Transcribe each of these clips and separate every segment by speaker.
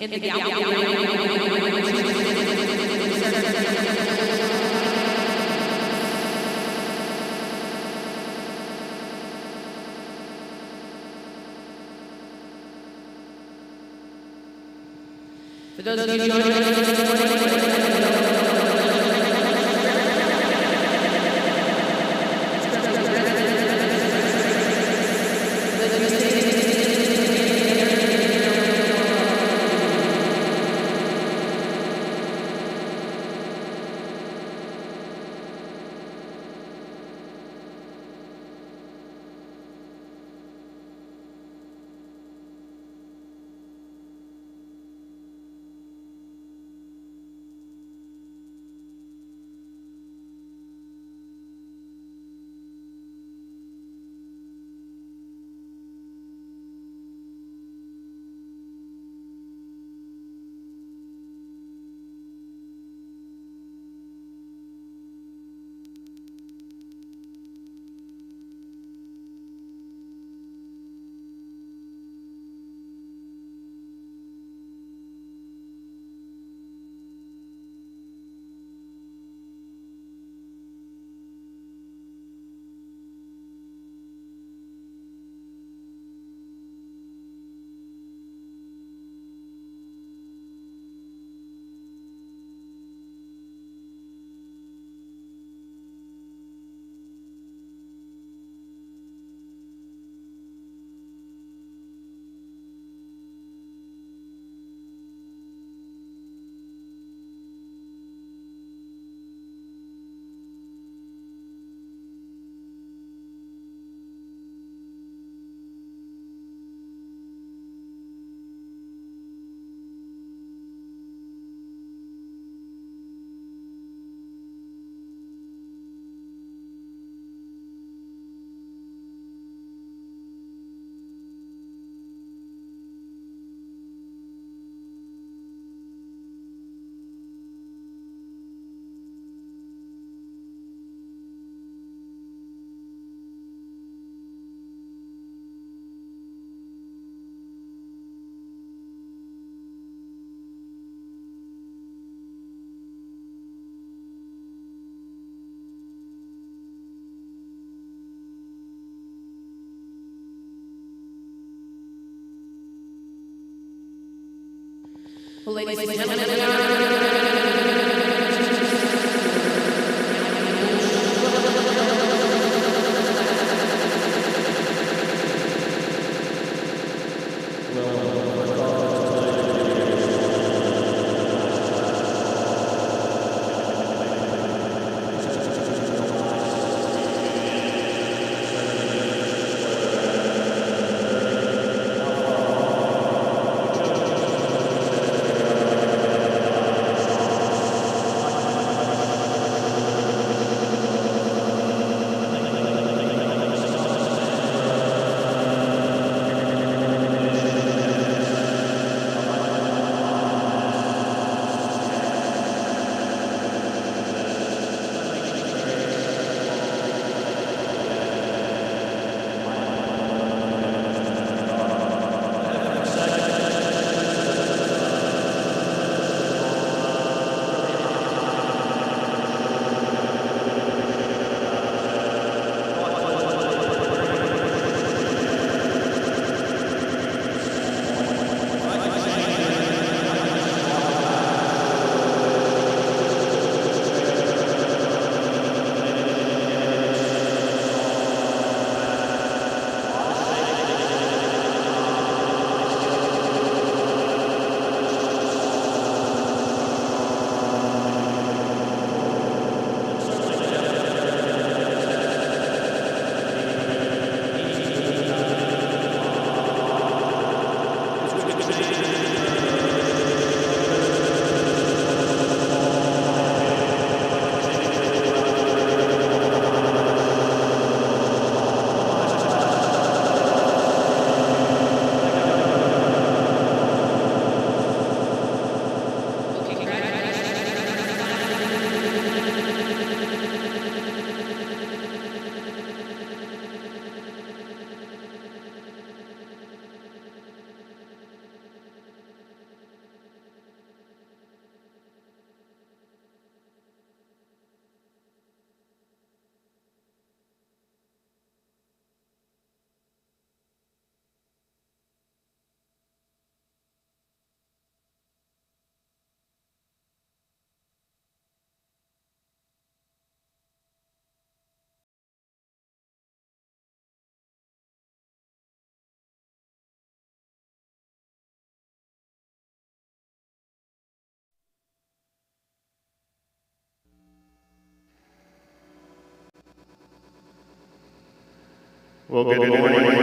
Speaker 1: In the Gelbvieh. For those of you joining us this morning, well, ladies and gentlemen,
Speaker 2: Well, good morning.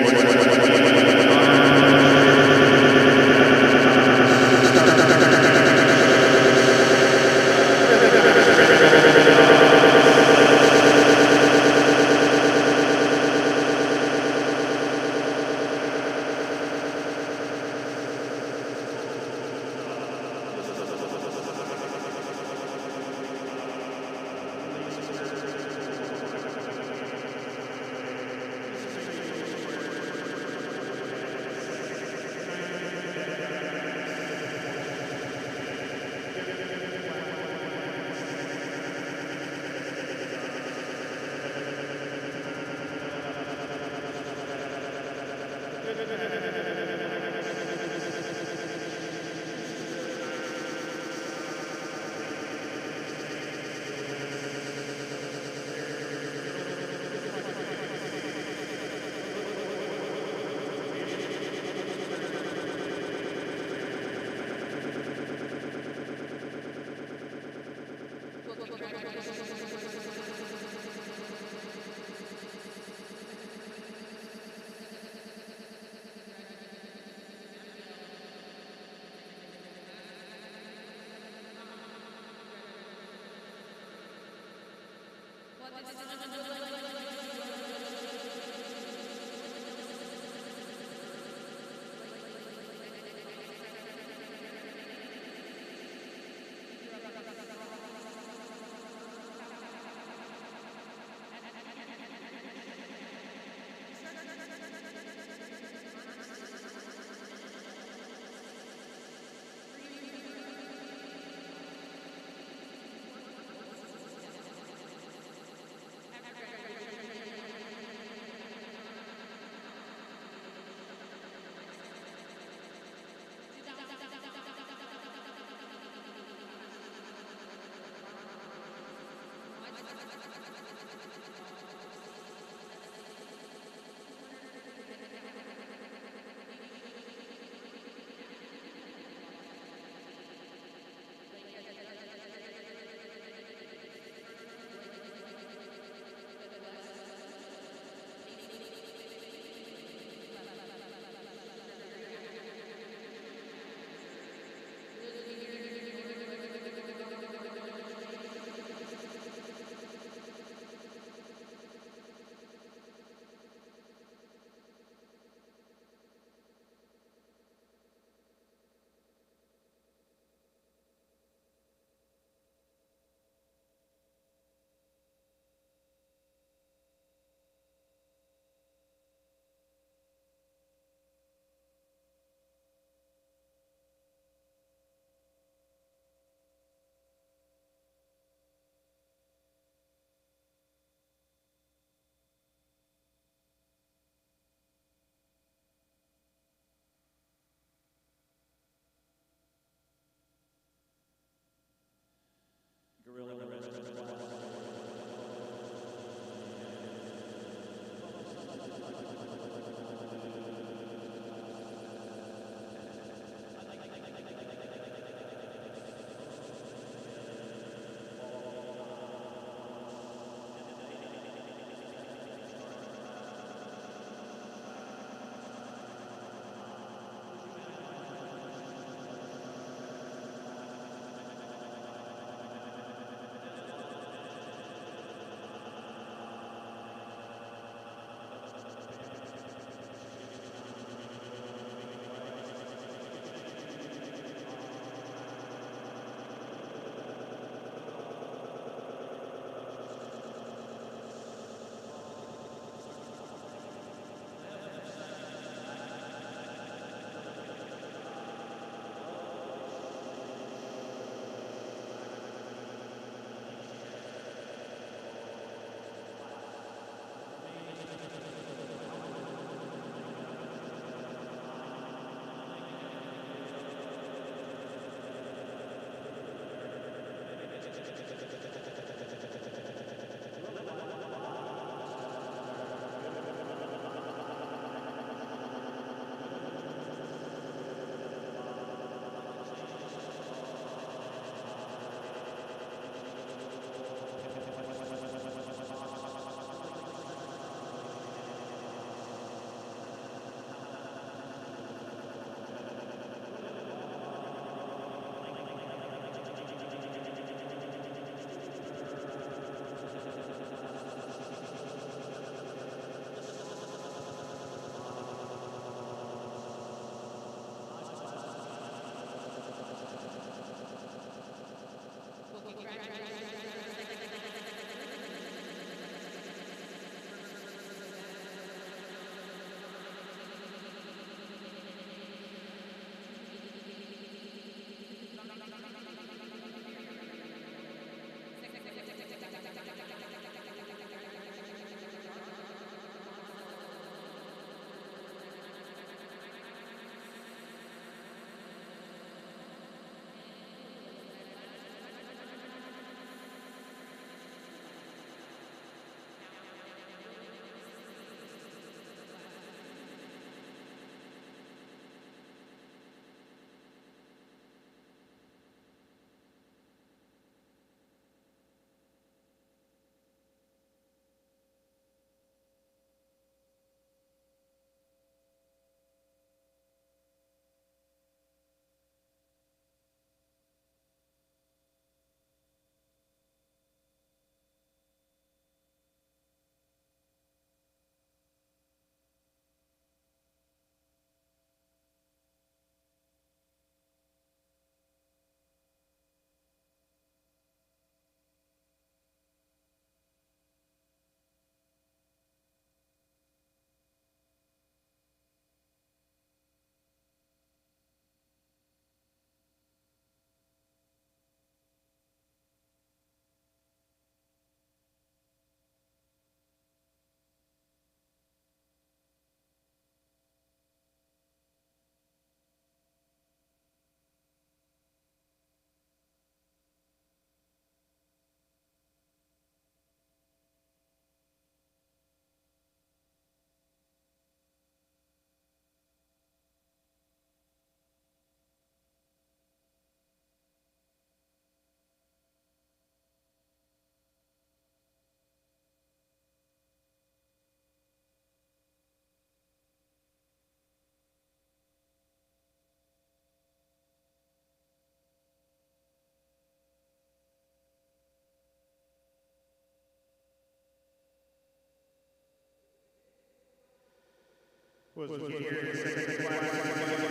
Speaker 2: was here in the second class.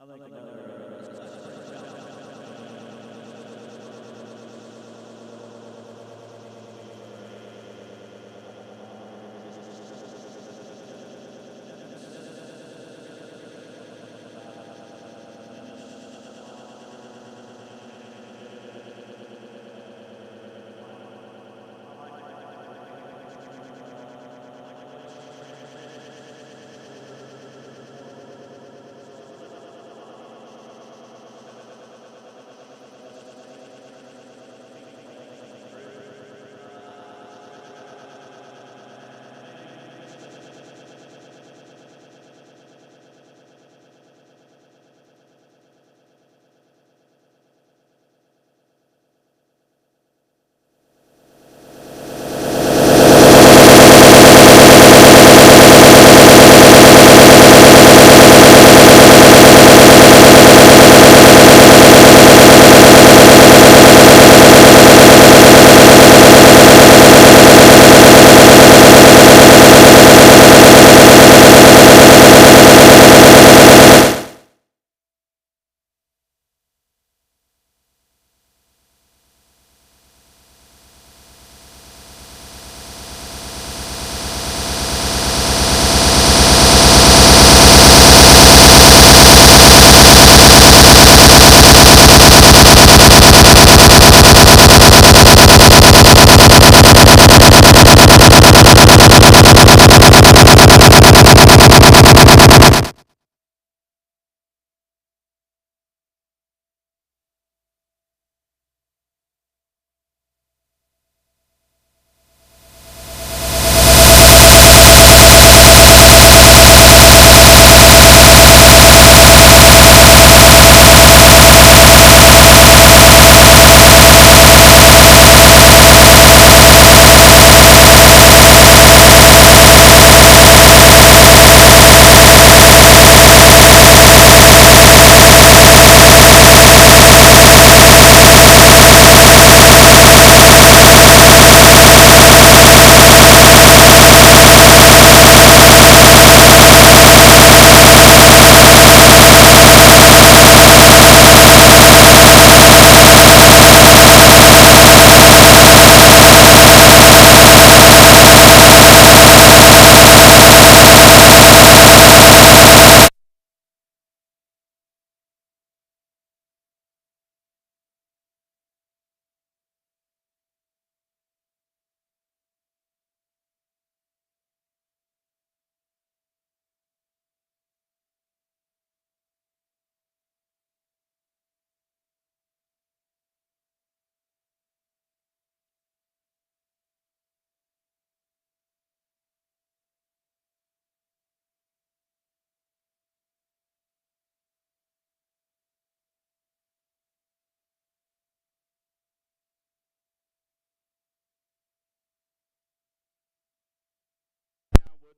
Speaker 3: I'd like another.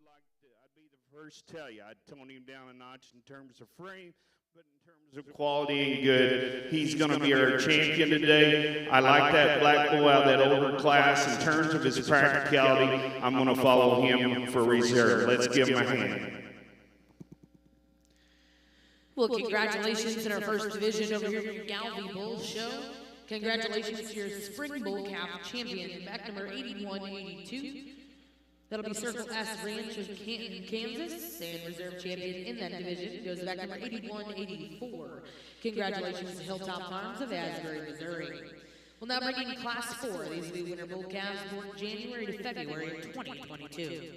Speaker 2: I'd be the first to tell you, I'd tone him down a notch in terms of frame, but in terms of quality and good, he's going to be our champion today. I like that black bull out of that older class. In terms of his practicality, I'm going to follow him for reserve. Let's give him a hand.
Speaker 1: Well, congratulations in our first division over here at your Gelbvieh Bull Show. Congratulations to your Spring Bull Calf champion, back number 8182. That'll be Circle S Ranch of Canton, Kansas, and reserve champion in that division goes back number 8184. Congratulations to Hilltop Farms of Asbury, Missouri. Well, now bringing Class 4. These will be winter bull calves born January to February of 2022.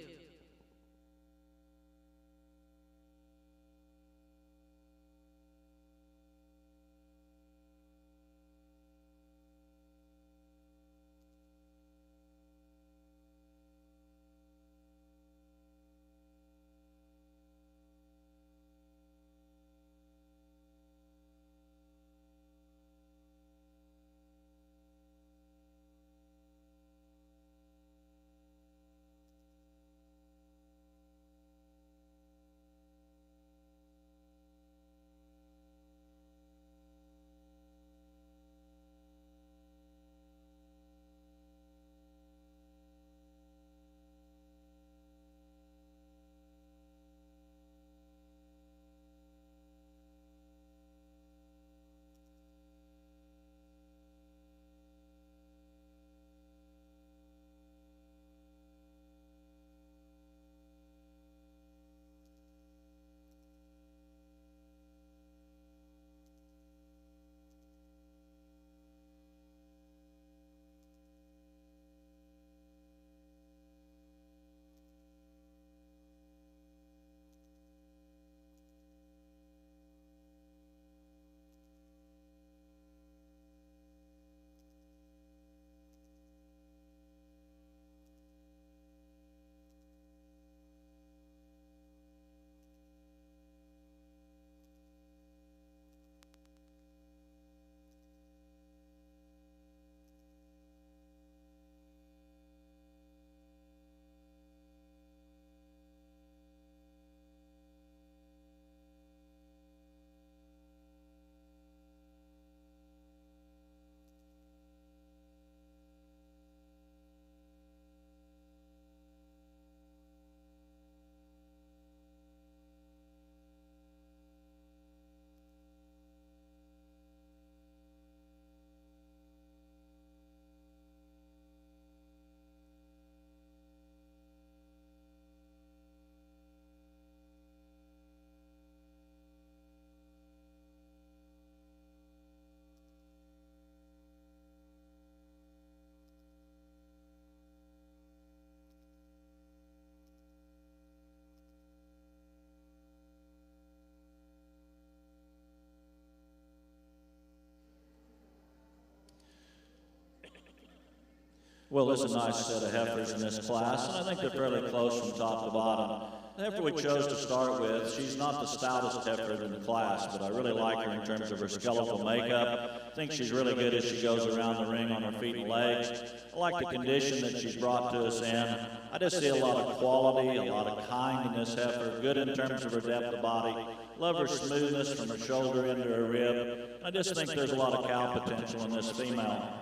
Speaker 3: Well, there's a nice set of heifers in this class, and I think they're fairly close from top to bottom. The heifer we chose to start with, she's not the stoutest heifer in the class, but I really like her in terms of her skeletal makeup. I think she's really good as she goes around the ring on her feet and legs. I like the condition that she's brought to us in. I just see a lot of quality, a lot of kind in this heifer, good in terms of her depth of body. Love her smoothness from her shoulder into her rib. I just think there's a lot of cow potential in this female.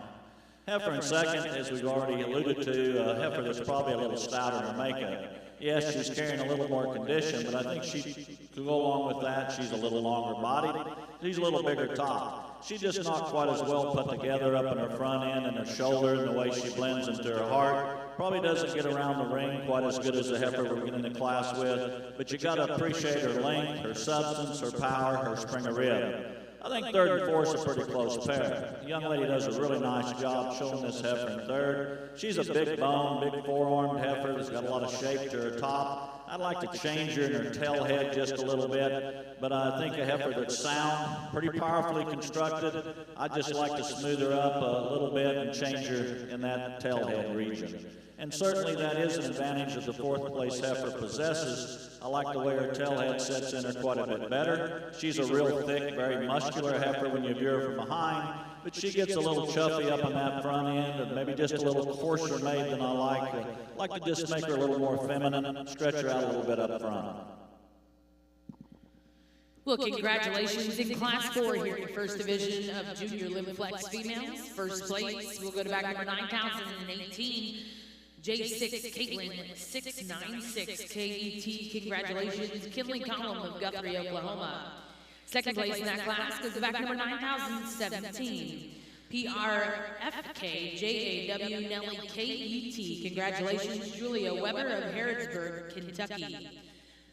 Speaker 3: Heifer in second, as we've already alluded to, a heifer that's probably a little stouter in her makeup. Yes, she's carrying a little more condition, but I think she could go along with that. She's a little longer bodied. She's a little bigger top. She's just not quite as well put together up in her front end and her shoulder and the way she blends into her heart. Probably doesn't get around the ring quite as good as the heifer we're getting into class with, but you got to appreciate her length, her substance, her power, her spring of rib. I think third and fourth is a pretty close pair. The young lady does a really nice job showing this heifer in third. She's a big bone, big four-armed heifer that's got a lot of shape to her top. I'd like to change her in her tail head just a little bit, but I think a heifer that's sound, pretty powerfully constructed. I'd just like to smooth her up a little bit and change her in that tail head region. And certainly that is an advantage that the fourth place heifer possesses. I like the way her tail head sets in her quite a bit better. She's a real thick, very muscular heifer when you view her from behind. but she gets a little chuffy up on that front end and maybe just a little coarser made than I like. Like to just make her a little more feminine, stretch her out a little bit up front.
Speaker 1: Well, congratulations in Class 4 here in First Division of Junior Limb Flex Females. First place, we'll go to back number 9,018. J6 Caitlin 696 KET. Congratulations, Kinley Collum of Guthrie, Oklahoma. Second place in that class goes to back number 9,017. PRFK JAW Nelly KET. Congratulations, Julia Weber of Harrodsburg, Kentucky.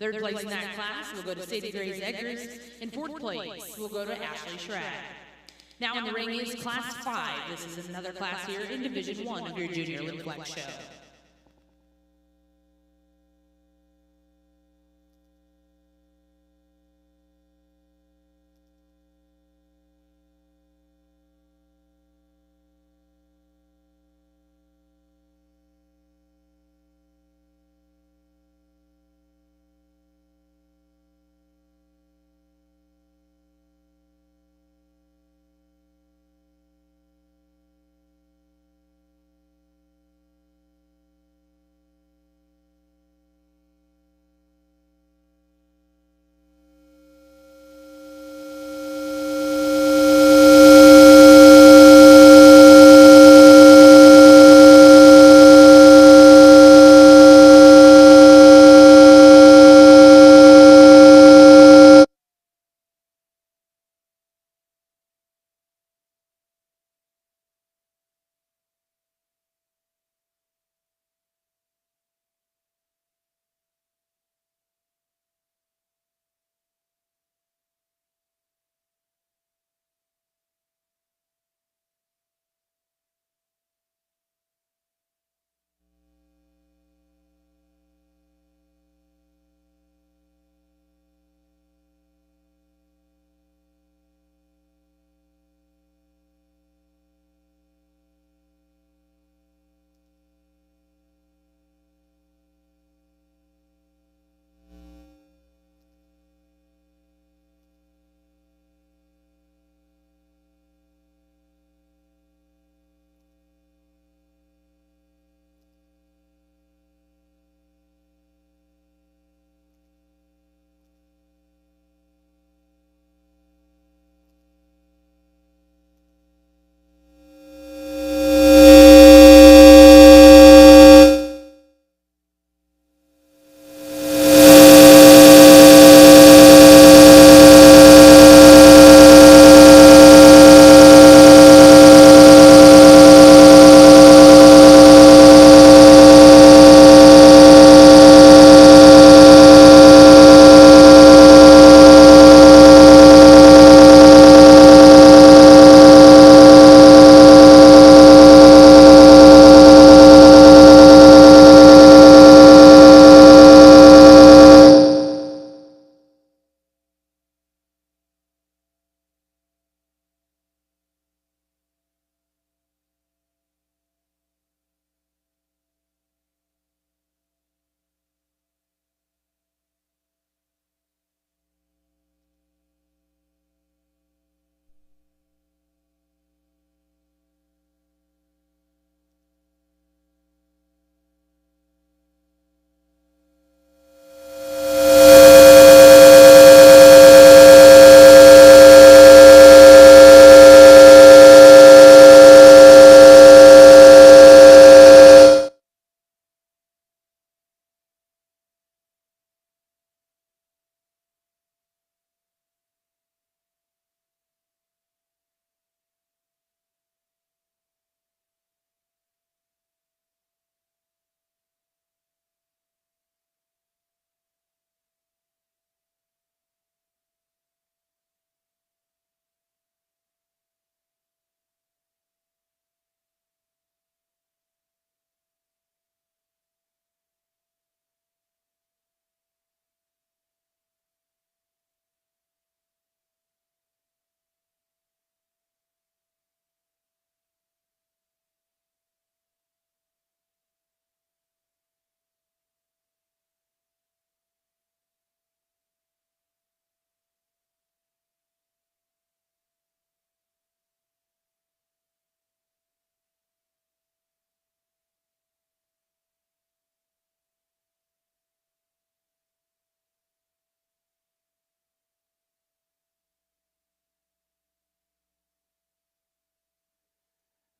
Speaker 1: Third place in that class will go to Sadie Grace Eggers, and fourth place will go to Ashley Schrag. Now in the ring is Class 5. This is another class here in Division 1 of your Junior Limb Flex show.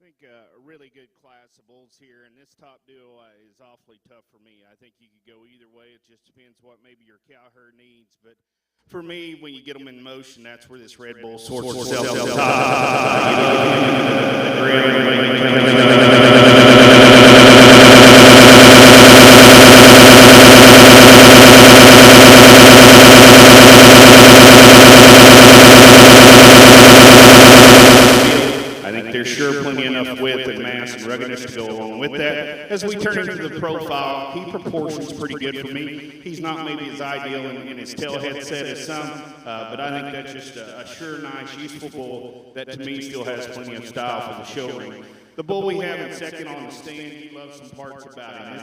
Speaker 2: think a really good class of bulls here, and this top duo is awfully tough for me. I think you could go either way. It just depends what maybe your cow herd needs. But for me, when you get them in motion, that's where this Red Bull sorts itself there's sure plenty enough width and mass and ruggedness to go along with that. As we turn into the profile, he proportions pretty good for me. He's not maybe as ideal in his tailhead set as some, but I think that's just a sure, nice, useful bull that to me still has plenty of style for the show ring. The bull we have in second on the stand, he loves some parts about him.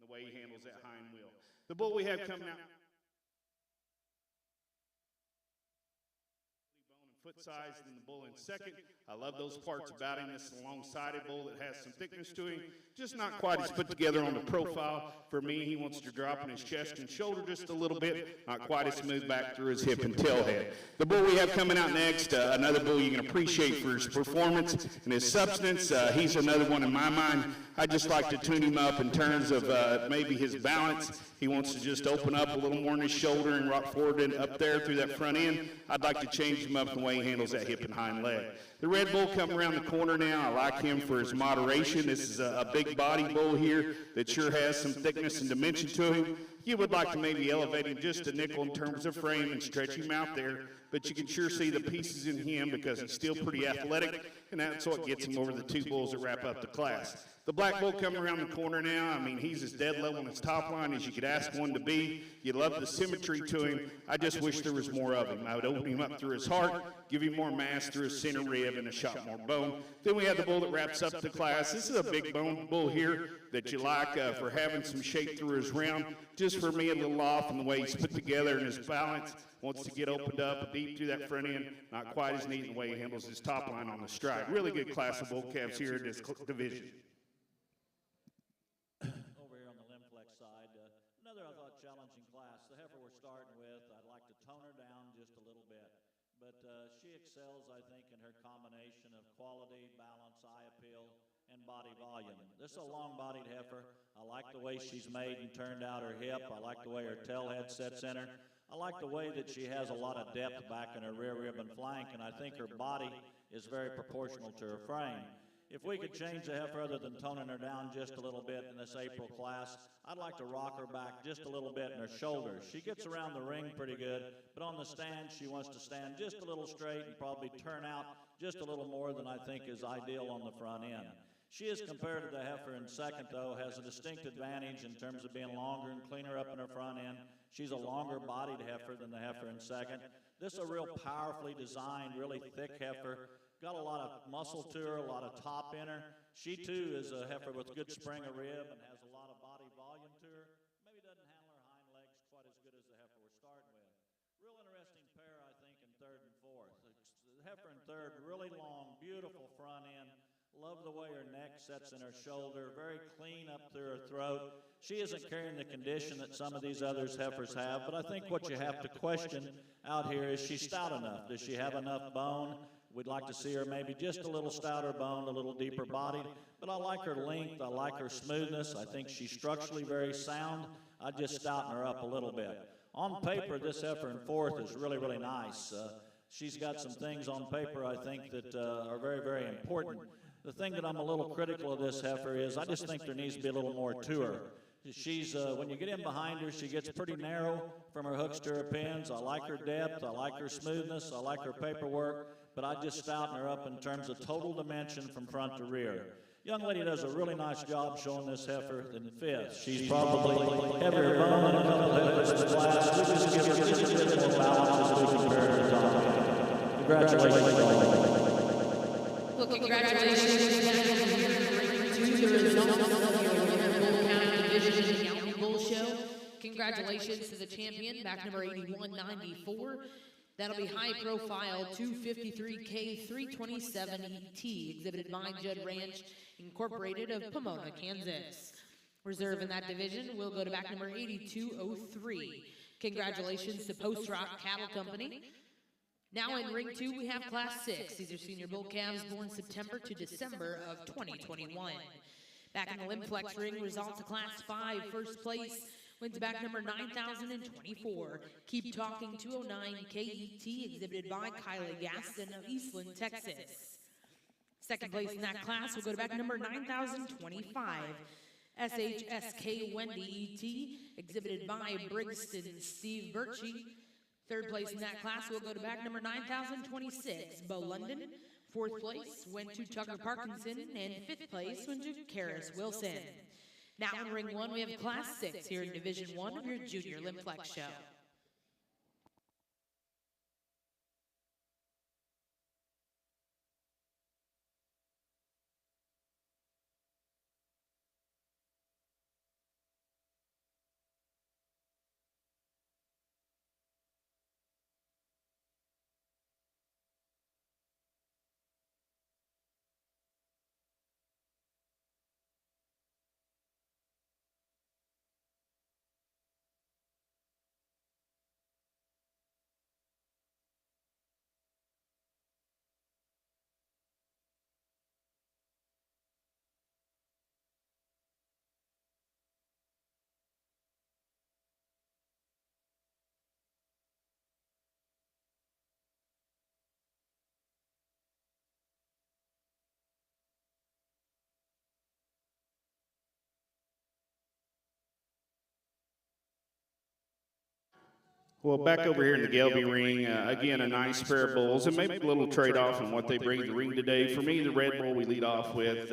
Speaker 2: The way he handles that hind wheel. The bull we have coming out. Foot size than the bull in second. I love those parts about him. This is a long-sided bull that has some thickness to him. Just not quite as put together on the profile. For me, he wants to drop in his chest and shoulder just a little bit. Not quite as smooth back through his hip and tail head. The bull we have coming out next, another bull you can appreciate for his performance and his substance. He's another one in my mind. I just like to tune him up in terms of maybe his balance. He wants to just open up a little more in his shoulder and rock forward and up there through that front end. I'd like to change him up the way he handles that hip and hind leg. The Red Bull coming around the corner now. I like him for his moderation. This is a big body bull here that sure has some thickness and dimension to him. You would like to maybe elevate him just a nickel in terms of frame and stretch him out there, but you can sure see the pieces in him because he's still pretty athletic, and that's what gets him over the two bulls that wrap up the class. The black bull coming around the corner now, I mean, he's as dead level on his top line as you could ask one to be. You love the symmetry to him. I just wish there was more of him. I would open him up through his heart, give him more mass through his center rib, and a shot more bone. Then we have the bull that wraps up the class. This is a big bone bull here that you like for having some shape through his round. Just for me, a little off in the way he's put together and his balance. Wants to get opened up deep through that front end. Not quite as neat in the way he handles his top line on the stride. Really good class of bull calves here in this division.
Speaker 3: Over here on the limb flex side, another, I thought, challenging class. The heifer we're starting with, I'd like to tone her down just a little bit. But she excels, I think, in her combination of quality, balance, eye appeal, and body volume. This is a long-bodied heifer. I like the way she's made and turned out her hip. I like the way her tail head sets in her. I like the way that she has a lot of depth back in her rear rib and flank, and I think her body is very proportional to her frame. If we could change the heifer other than toning her down just a little bit in this April class, I'd like to rock her back just a little bit in her shoulders. She gets around the ring pretty good, but on the stand, she wants to stand just a little straight and probably turn out just a little more than I think is ideal on the front end. She, as compared to the heifer in second, though, has a distinct advantage in terms of being longer and cleaner up in her front end. She's a longer-bodied heifer than the heifer in second. This is a real powerfully designed, really thick heifer. Got a lot of muscle to her, a lot of top in her. She, too, is a heifer with good spring of rib and has a lot of body volume to her. Maybe doesn't handle her hind legs quite as good as the heifer we're starting with. Real interesting pair, I think, in third and fourth. The heifer in third, really long, beautiful front end. Love the way her neck sets in her shoulder, very clean up through her throat. She isn't carrying the condition that some of these other heifers have, but I think what you have to question out here is she stout enough? Does she have enough bone? We'd like to see her maybe just a little stouter boned, a little deeper bodied, but I like her length, I like her smoothness. I think she's structurally very sound. I'd just stouten her up a little bit. On paper, this heifer in fourth is really, really nice. She's got some things on paper, I think, that are very, very important. The thing that I'm a little critical of this heifer is I just think there needs to be a little more to her. She's, when you get in behind her, she gets pretty narrow from her hooks to her pins. I like her depth, I like her smoothness, I like her paperwork, but I just stouten her up in terms of total dimension from front to rear. Young lady does a really nice job showing this heifer in fifth. She's probably heavier bone than a couple heifers in the class. We just give her just a bit more balance as we compare her to top end. Congratulations, young lady.
Speaker 1: Well, congratulations to the results of your winner bull county division Gelbvieh Bull Show. Congratulations to the champion, back number 8194. That'll be high profile 253K 327 ET, exhibited by Judd Ranch Incorporated of Pomona, Kansas. Reserve in that division will go to back number 8203. Congratulations to Post Rock Cattle Company. Now in ring 2, we have Class 6. These are senior bull calves born September to December of 2021. Back in the Limb Flex ring, results of Class 5, first place wins back number 9024. Keep Talking 209 KET, exhibited by Kylie Gaston of Eastland, Texas. Second place in that class will go to back number 9025. SHSK Wendy ET, exhibited by Brixton Steve Birchie. Third place in that class will go to back number 9026, Bo London. Fourth place went to Tucker Parkinson, and fifth place went to Karis Wilson. Now in ring 1, we have Class 6 here in Division 1 of your Junior Limb Flex Show.
Speaker 2: Well, back over here in the Gelbvieh ring, again, a nice pair of bulls, and maybe a little trade-off in what they bring to the ring today. For me, the red bull we lead off with,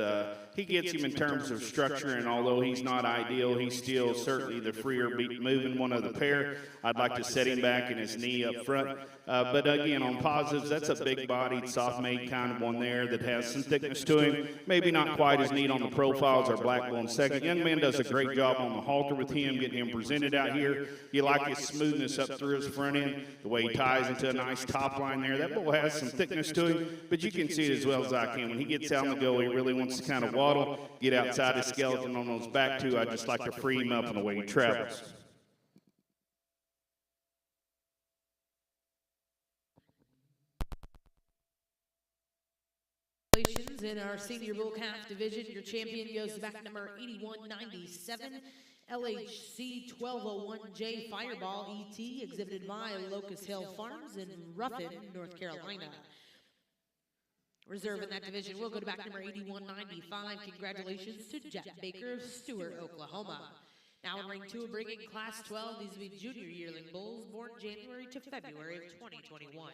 Speaker 2: he gets him in terms of structure, and although he's not ideal, he's still certainly the freer moving one of the pair. I'd like to set him back in his knee up front. But again, on positives, that's a big-bodied, soft-made kind of one there that has some thickness to him. Maybe not quite as neat on the profile as our black bull in second. Young man does a great job on the halter with him, getting him presented out here. You like his smoothness up through his front end, the way he ties into a nice top line there. That bull has some thickness to him, but you can see it as well as I can. When he gets out on the go, he really wants to kind of waddle, get outside his skeleton on those back two. I just like to free him up in the way he travels.
Speaker 1: In our senior bull calf division, your champion goes back number 8197, LHC 1201J Fireball ET, exhibited by Locust Hill Farms in Ruffin, North Carolina. Reserve in that division will go to back number 8195. Congratulations to Jet Baker of Stewart, Oklahoma. Now in ring 2, bringing Class 12, these will be junior yearling bulls born January to February of 2021.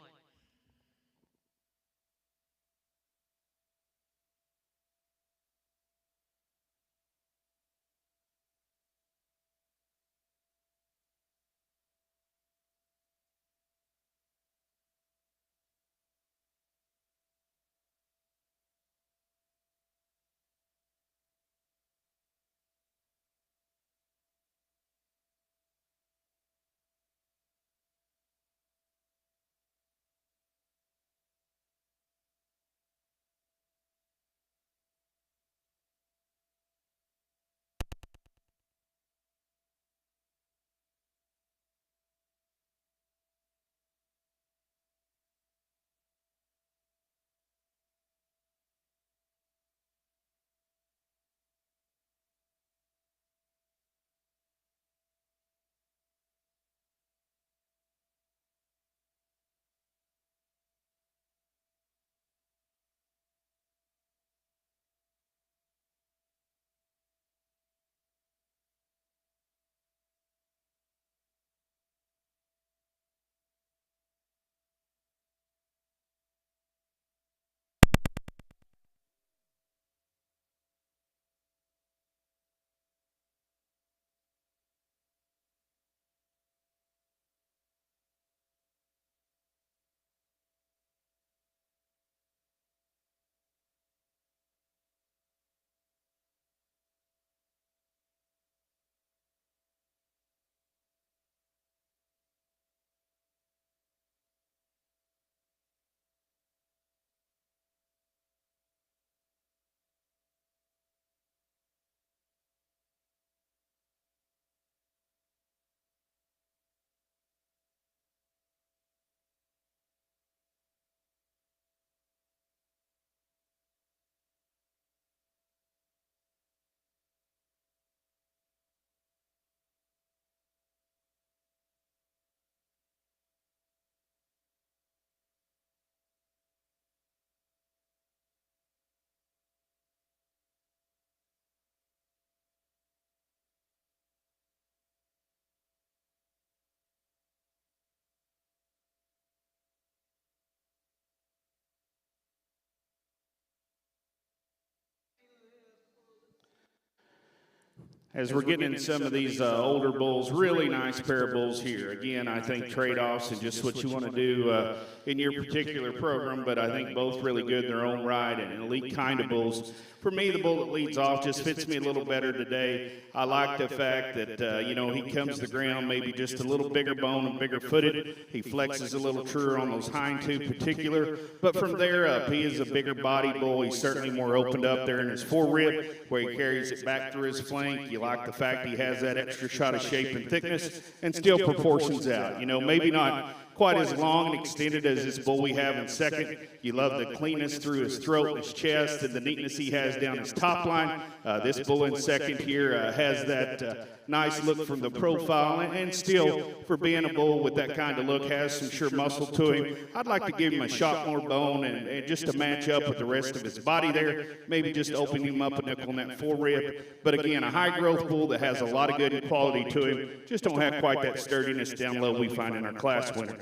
Speaker 2: as we're getting into some of these older bulls, really nice pair of bulls here. Again, I think trade-offs and just what you want to do in your particular program, but I think both really good in their own right and elite kind of bulls. For me, the bull that leads off just fits me a little better today. I like the fact that, you know, he comes to the ground maybe just a little bigger bone and bigger footed. He flexes a little truer on those hind two particular. But from there up, he is a bigger body bull. He's certainly more opened up there in his forerib where he carries it back through his flank. You like the fact he has that extra shot of shape and thickness and still proportions out. You know, maybe not quite as long and extended as this bull we have in second. You love the cleanness through his throat and his chest and the neatness he has down his top line. This bull in second here has that nice look from the profile and still, for being a bull with that kind of look, has some sure muscle to him. I'd like to give him a shot more bone and just to match up with the rest of his body there, maybe just open him up a nickel on that forerib. But again, a high growth bull that has a lot of good quality to him, just don't have quite that sturdiness down low we find in our class winner.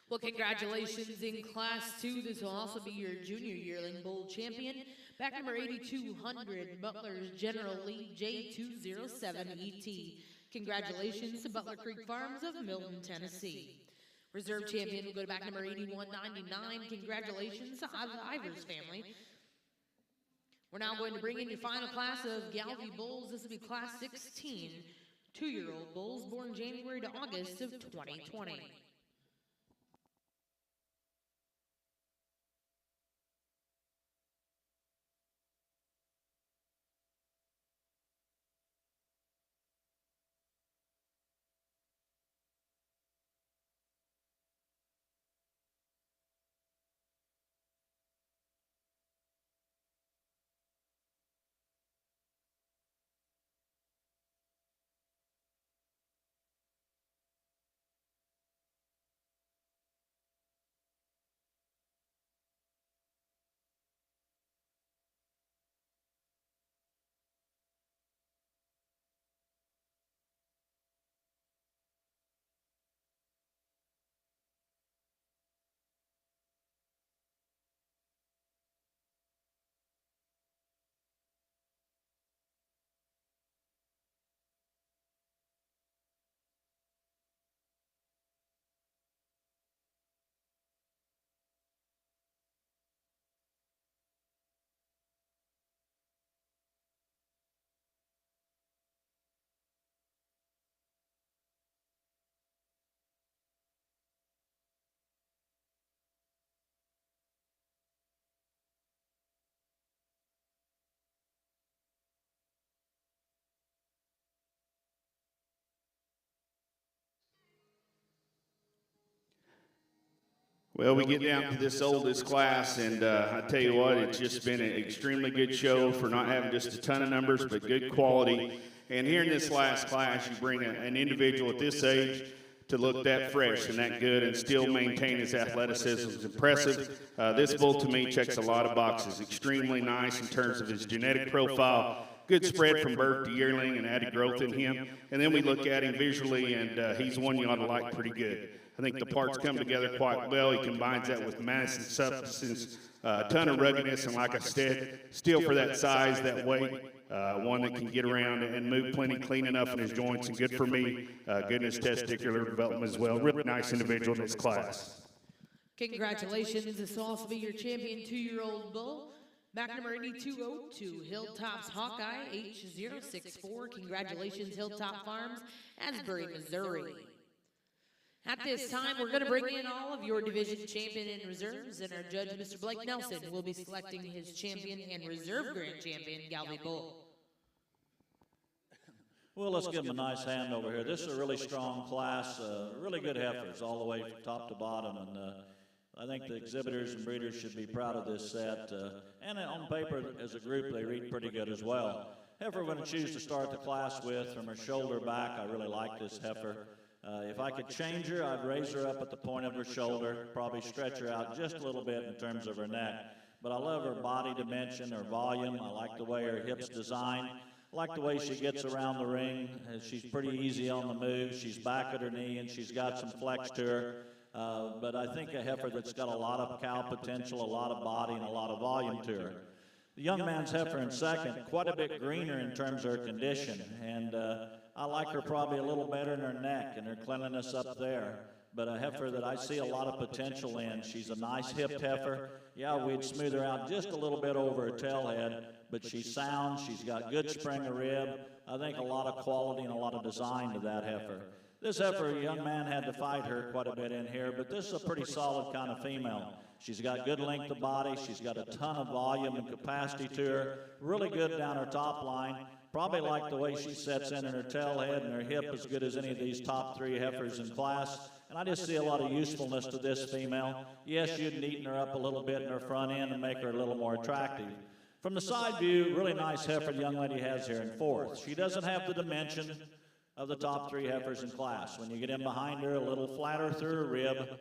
Speaker 1: Well, congratulations in Class 2. This will also be your junior yearling bull champion. Back number 8200, Butler's General Lee J207ET. Congratulations to Butler Creek Farms of Milton, Tennessee. Reserve champion will go to back number 8199. Congratulations to Ivers family. We're now going to bring in your final class of Gelbvieh bulls. This will be Class 16, 2-year-old bulls born January to August of 2020.
Speaker 2: Well, we get down to this oldest class, and I tell you what, it's just been an extremely good show for not having just a ton of numbers, but good quality. And here in this last class, you bring an individual at this age to look that fresh and that good and still maintain his athleticism is impressive. This bull, to me, checks a lot of boxes. Extremely nice in terms of his genetic profile. Good spread from birth to yearling and added growth in him. And then we look at him visually, and he's one you ought to like pretty good. I think the parts come together quite well. He combines that with mass and substance, a ton of ruggedness, and like I said, still for that size, that weight, one that can get around and move plenty clean enough in his joints, and good for me, good in his testicular development as well. Really nice individual in this class.
Speaker 1: Congratulations. This will also be your champion 2-year-old bull. Back number 8202, Hilltop's Hawkeye H064. Congratulations, Hilltop Farms, Asbury, Missouri. At this time, we're going to bring in all of your division champion and reserves, and our judge, Mr. Blake Nelson, will be selecting his champion and reserve grand champion, Gelbvieh bull.
Speaker 3: Well, let's give them a nice hand over here. This is a really strong class, really good heifers all the way from top to bottom, and I think the exhibitors and breeders should be proud of this set. And on paper, as a group, they read pretty good as well. Heifer we're going to choose to start the class with from her shoulder back. I really like this heifer. If I could change her, I'd raise her up at the point of her shoulder, probably stretch her out just a little bit in terms of her neck. But I love her body dimension, her volume. I like the way her hips design. I like the way she gets around the ring. She's pretty easy on the move. She's back at her knee, and she's got some flex to her. But I think a heifer that's got a lot of cow potential, a lot of body, and a lot of volume to her. The young man's heifer in second, quite a bit greener in terms of her condition, and I like her probably a little better in her neck and her cleanliness up there. But a heifer that I see a lot of potential in. She's a nice hipped heifer. Yeah, we'd smooth her out just a little bit over her tail head, but she's sound. She's got good spring of rib. I think a lot of quality and a lot of design to that heifer. This heifer, a young man had to fight her quite a bit in here, but this is a pretty solid kind of female. She's got good length of body. She's got a ton of volume and capacity to her. Really good down her top line. Probably like the way she sets in her tail head and her hip as good as any of these top 3 heifers in class. And I just see a lot of usefulness to this female. Yes, you'd neaten her up a little bit in her front end and make her a little more attractive. From the side view, really nice heifer the young lady has here in fourth. She doesn't have the dimension of the top 3 heifers in class. When you get in behind her, a little flatter through her rib.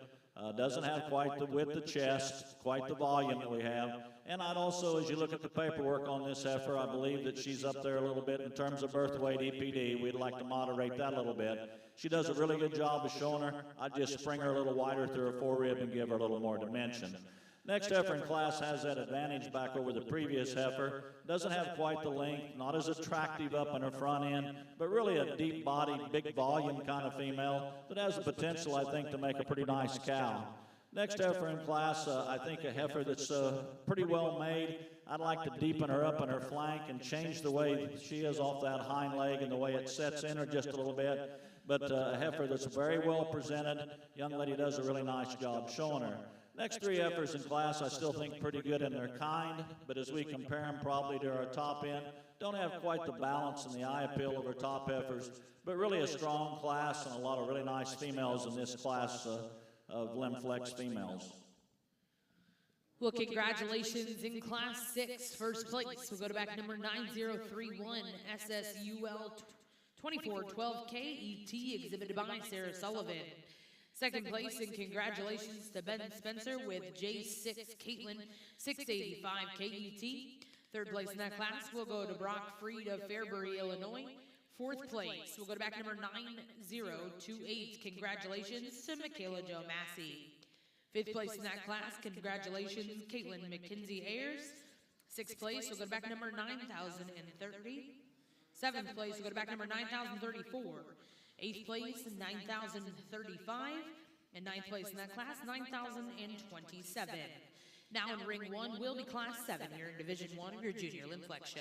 Speaker 3: Doesn't have quite the width of chest, quite the volume that we have. And I'd also, as you look at the paperwork on this heifer, I believe that she's up there a little bit in terms of birth weight EPD. We'd like to moderate that a little bit. She does a really good job of showing her. I'd just spring her a little wider through her forerib and give her a little more dimension. Next heifer in class has that advantage back over the previous heifer. Doesn't have quite the length, not as attractive up in her front end, but really a deep body, big volume kind of female that has the potential, I think, to make a pretty nice cow. Next heifer in class, I think a heifer that's pretty well made. I'd like to deepen her up in her flank and change the way she is off that hind leg and the way it sets in her just a little bit. But a heifer that's very well presented. Young lady does a really nice job showing her. Next 3 heifers in class I still think pretty good in their kind, but as we compare them probably to our top end, don't have quite the balance and the eye appeal of our top heifers, but really a strong class and a lot of really nice females in this class of limb flex females.
Speaker 1: Well, congratulations in Class 6, first place. We'll go to back number 9031, SSUL 2412KET, exhibited by Sarah Sullivan. Second place, and congratulations to Ben Spencer with J6 Caitlin 685 KET. Third place in that class, we'll go to Brock Freed of Fairbury, Illinois. Fourth place, we'll go to back number 9028. Congratulations to Michaela Jo Massey. Fifth place in that class, congratulations, Caitlin McKenzie Ayers. Sixth place, we'll go to back number 9030. Seventh place, we'll go to back number 9034. Eighth place, 9035. And ninth place in that class, 9027. Now in ring 1 will be Class 7 here in Division 1 of your Junior Limb Flex Show.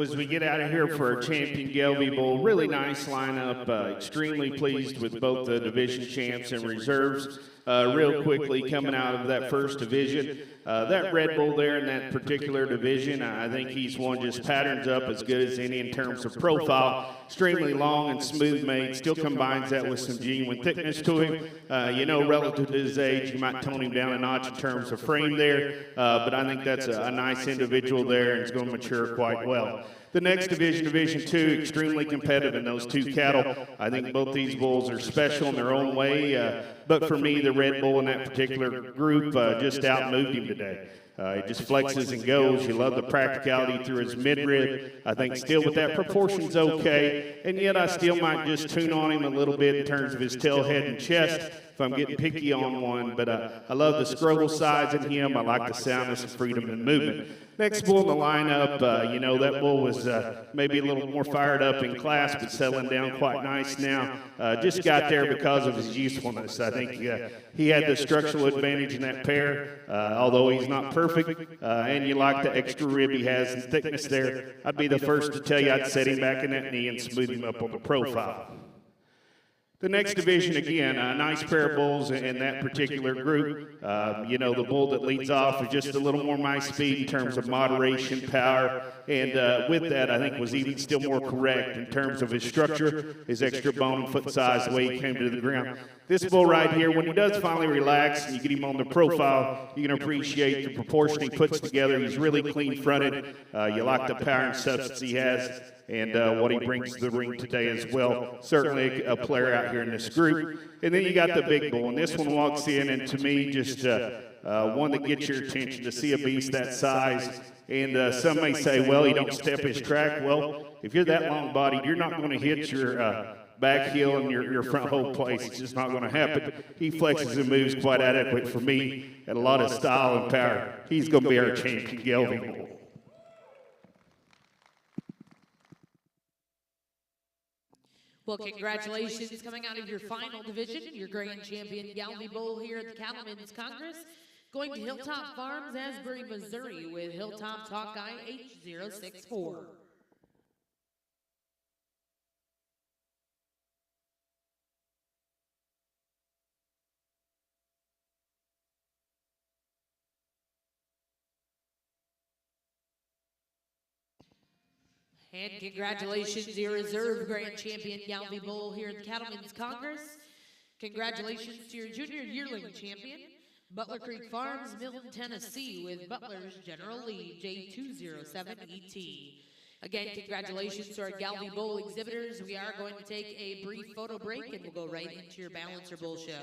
Speaker 2: As we get out of here for our champion Gelbvieh Bowl, really nice lineup. Extremely pleased with both the division champs and reserves. Real quickly, coming out of that first division, that Red Bull there in that particular division, I think he's one just patterns up as good as any in terms of profile. Extremely long and smooth made, still combines that with some genuine thickness to him. You know, relative to his age, you might tone him down a notch in terms of frame there, but I think that's a nice individual there and is going to mature quite well. The next division, Division 2, extremely competitive in those 2 cattle. I think both these bulls are special in their own way, but for me, the Red Bull in that particular group just outmoved him today. He just flexes and goes. You love the practicality through his midrib. I think still with that proportion's okay, and yet I still might just tune on him a little bit in terms of his tail, head, and chest if I'm getting picky on one, but I love the scrotal sides in him. I like the soundness and freedom and movement. Next bull in the lineup, you know, that bull was maybe a little more fired up in class, but settling down quite nice now. Just got there because of his usefulness. I think he had the structural advantage in that pair, although he's not perfect, and you like the extra rib he has and thickness there. I'd be the first to tell you I'd set him back in that knee and smooth him up on the profile. The next division, again, a nice pair of bulls in that particular group. You know, the bull that leads off is just a little more my speed in terms of moderation, power, and with that, I think was even still more correct in terms of his structure, his extra bone and foot size, the way he came to the ground. This bull right here, when he does finally relax and you get him on the profile, you can appreciate the proportion he puts together. He's really clean-fronted. You like the power and substance he has and what he brings to the ring today as well. Certainly a player out here in this group. And then you got the big bull, and this one walks in, and to me, just one that gets your attention to see a beast that size. And some may say, well, he don't step his track. Well, if you're that long-bodied, you're not going to hit your back heel and your front whole place. It's just not going to happen. He flexes and moves quite adequate for me, at a lot of style and power. He's going to be our champion, Gelbvieh bull.
Speaker 1: Well, congratulations coming out of your final division, your grand champion Gelbvieh bull here at the Cattlemen's Congress. Going to Hilltop Farms, Asbury, Missouri with Hilltop's Hawkeye H064. And congratulations, your reserve grand champion Gelbvieh bull here at the Cattlemen's Congress. Congratulations to your junior yearling champion, Butler Creek Farms, Milton, Tennessee, with Butler's General Lee J207ET. Again, congratulations to our Gelbvieh bull exhibitors. We are going to take a brief photo break, and we'll go right into your Balancer Bull show.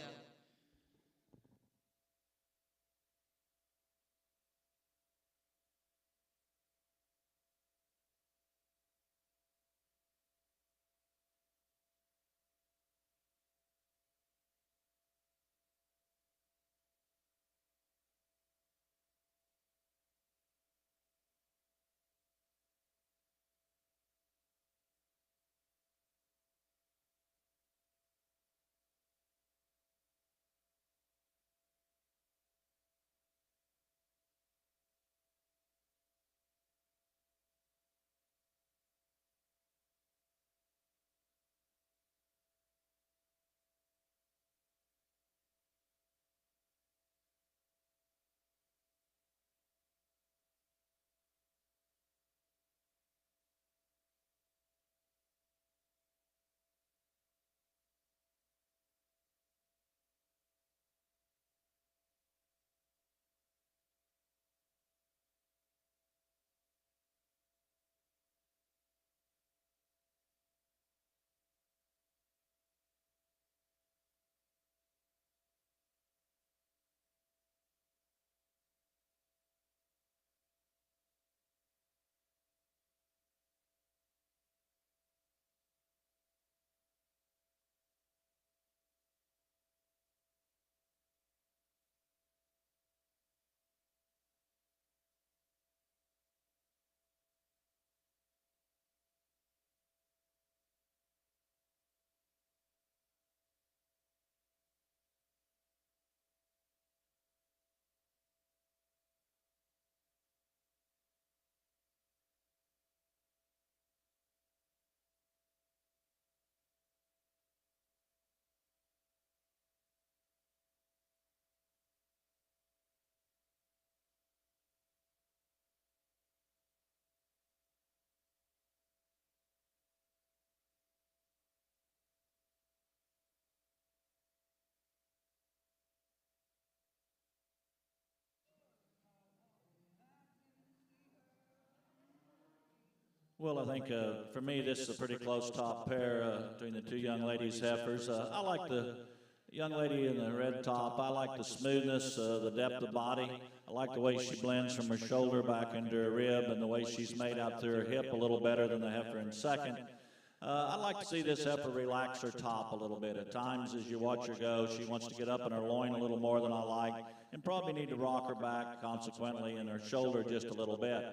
Speaker 3: Well, I think for me, this is a pretty close top pair between the two young ladies' heifers. I like the young lady in the red top. I like the smoothness, the depth of body. I like the way she blends from her shoulder back into her rib and the way she's made out through her hip a little better than the heifer in second. I'd like to see this heifer relax her top a little bit. At times, as you watch her go, she wants to get up in her loin a little more than I like, and probably need to rock her back, consequently, and her shoulder just a little bit.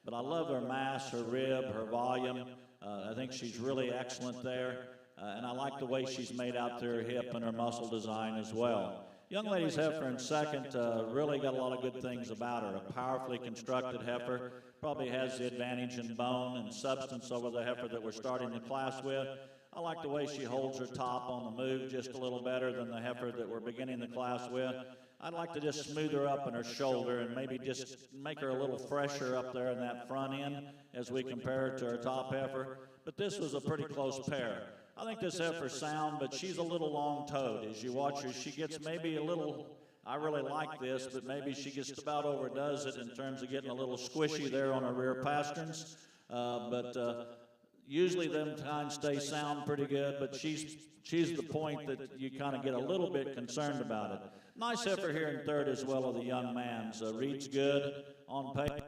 Speaker 3: But I love her mass, her rib, her volume. I think she's really excellent there. And I like the way she's made out through her hip and her muscle design as well. Young lady's heifer in second really got a lot of good things about her. A powerfully constructed heifer, probably has the advantage in bone and substance over the heifer that we're starting the class with. I like the way she holds her top on the move just a little better than the heifer that we're beginning the class with. I'd like to just smooth her up in her shoulder and maybe just make her a little fresher up there in that front end as we compare her to her top heifer. But this was a pretty close pair. I think this heifer's sound, but she's a little long-toed. As you watch her, she gets maybe a little, I really like this, but maybe she just about overdoes it in terms of getting a little squishy there on her rear pasterns. Usually them kinds stay sound pretty good, but she's the point that you kind of get a little bit concerned about it. Nice heifer here in third as well of the young man's. Reads good on paper.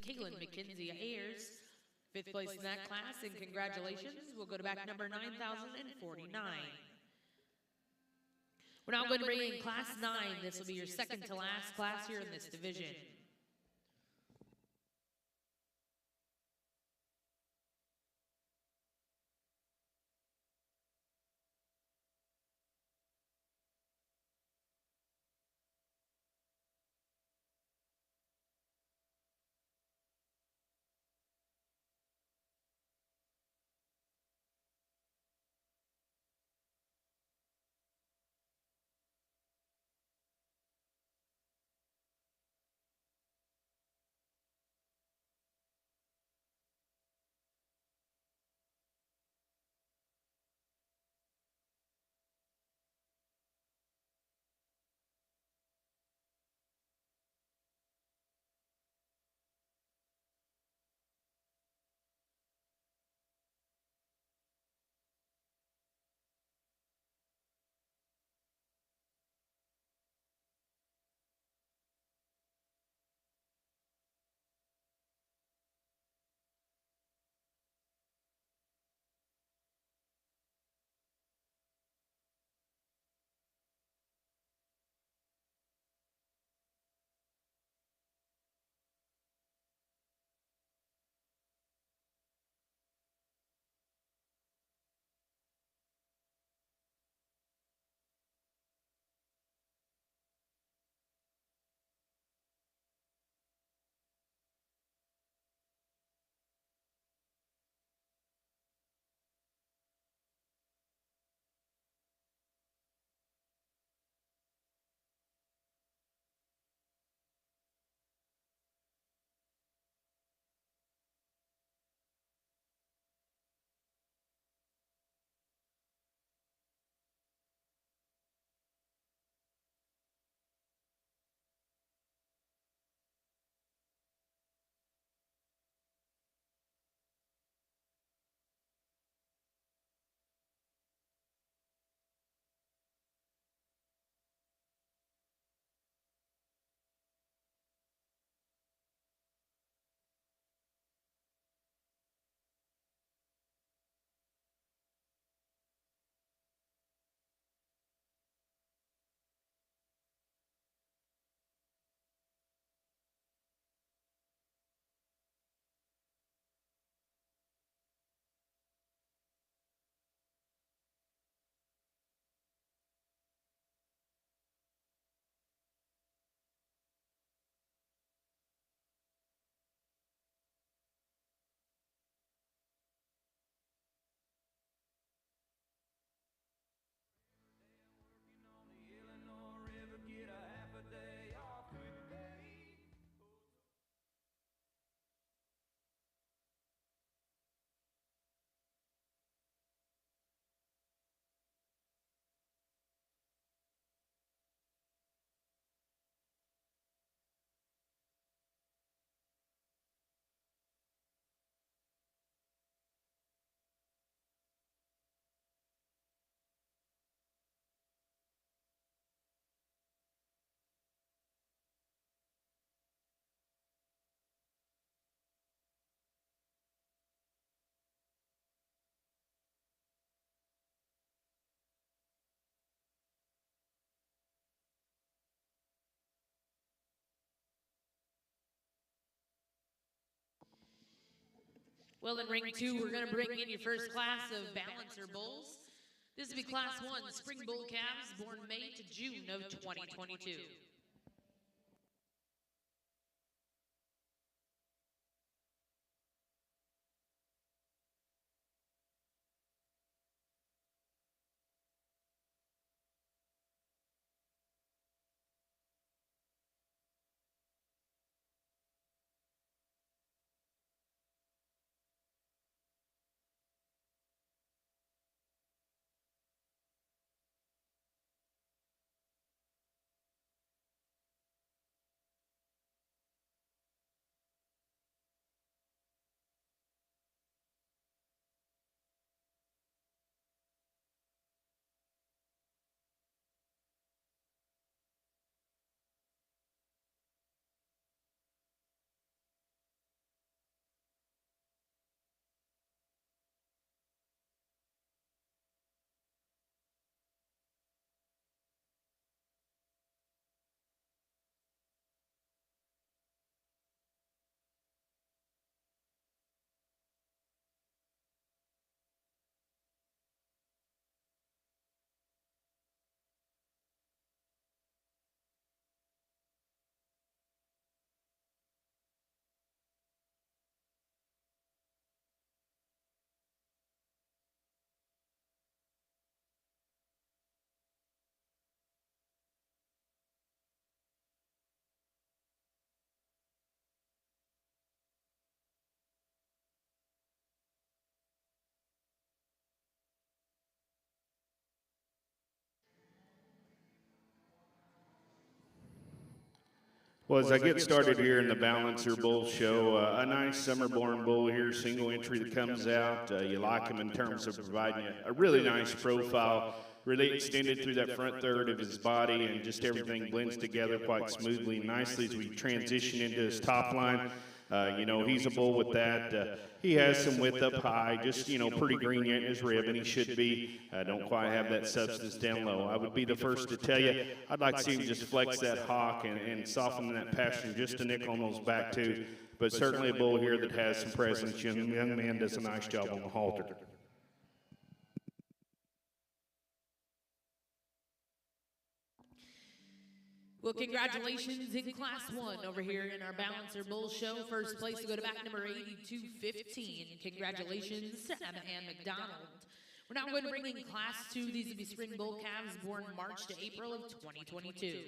Speaker 1: Kaylin McKenzie Ayers. 5th place in that class, and congratulations. We'll go to back number 9,049. We're now going to bring in Class 9. This will be your second to last class here in this division. Well, in ring 2, we're going to bring in your first class of balancer bulls. This will be Class 1 spring bull calves born May to June of 2022.
Speaker 2: Well, as I get started here in the Balancer Bull Show, a nice summer-born bull here, single entry that comes out. You like him in terms of providing you a really nice profile, really extended through that front third of his body, and just everything blends together quite smoothly and nicely as we transition into his top line. You know, he's a bull with that. He has some width up high, just, you know, pretty green yet in his rib, and he should be. Don't quite have that substance down low. I would be the first to tell you, I'd like to see him just flex that hock and soften that passion just a nickel on those back two. But certainly a bull here that has some presence. Young man does a nice job on the halter.
Speaker 1: Well, congratulations in Class 1 over here in our Balancer Bull Show. First place to go to back number 8215. Congratulations to Emma Ann McDonald. We're now going to bring in Class 2. These will be spring bull calves born March to April of 2022.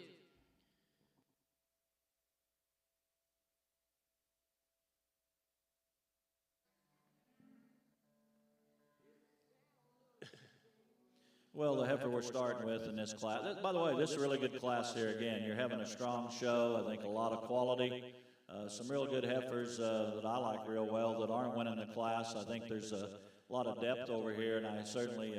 Speaker 3: Well, the heifer we're starting with in this class, by the way, this is a really good class here again. You're having a strong show, I think a lot of quality, some real good heifers that I like real well that aren't winning the class. I think there's a lot of depth over here, and I certainly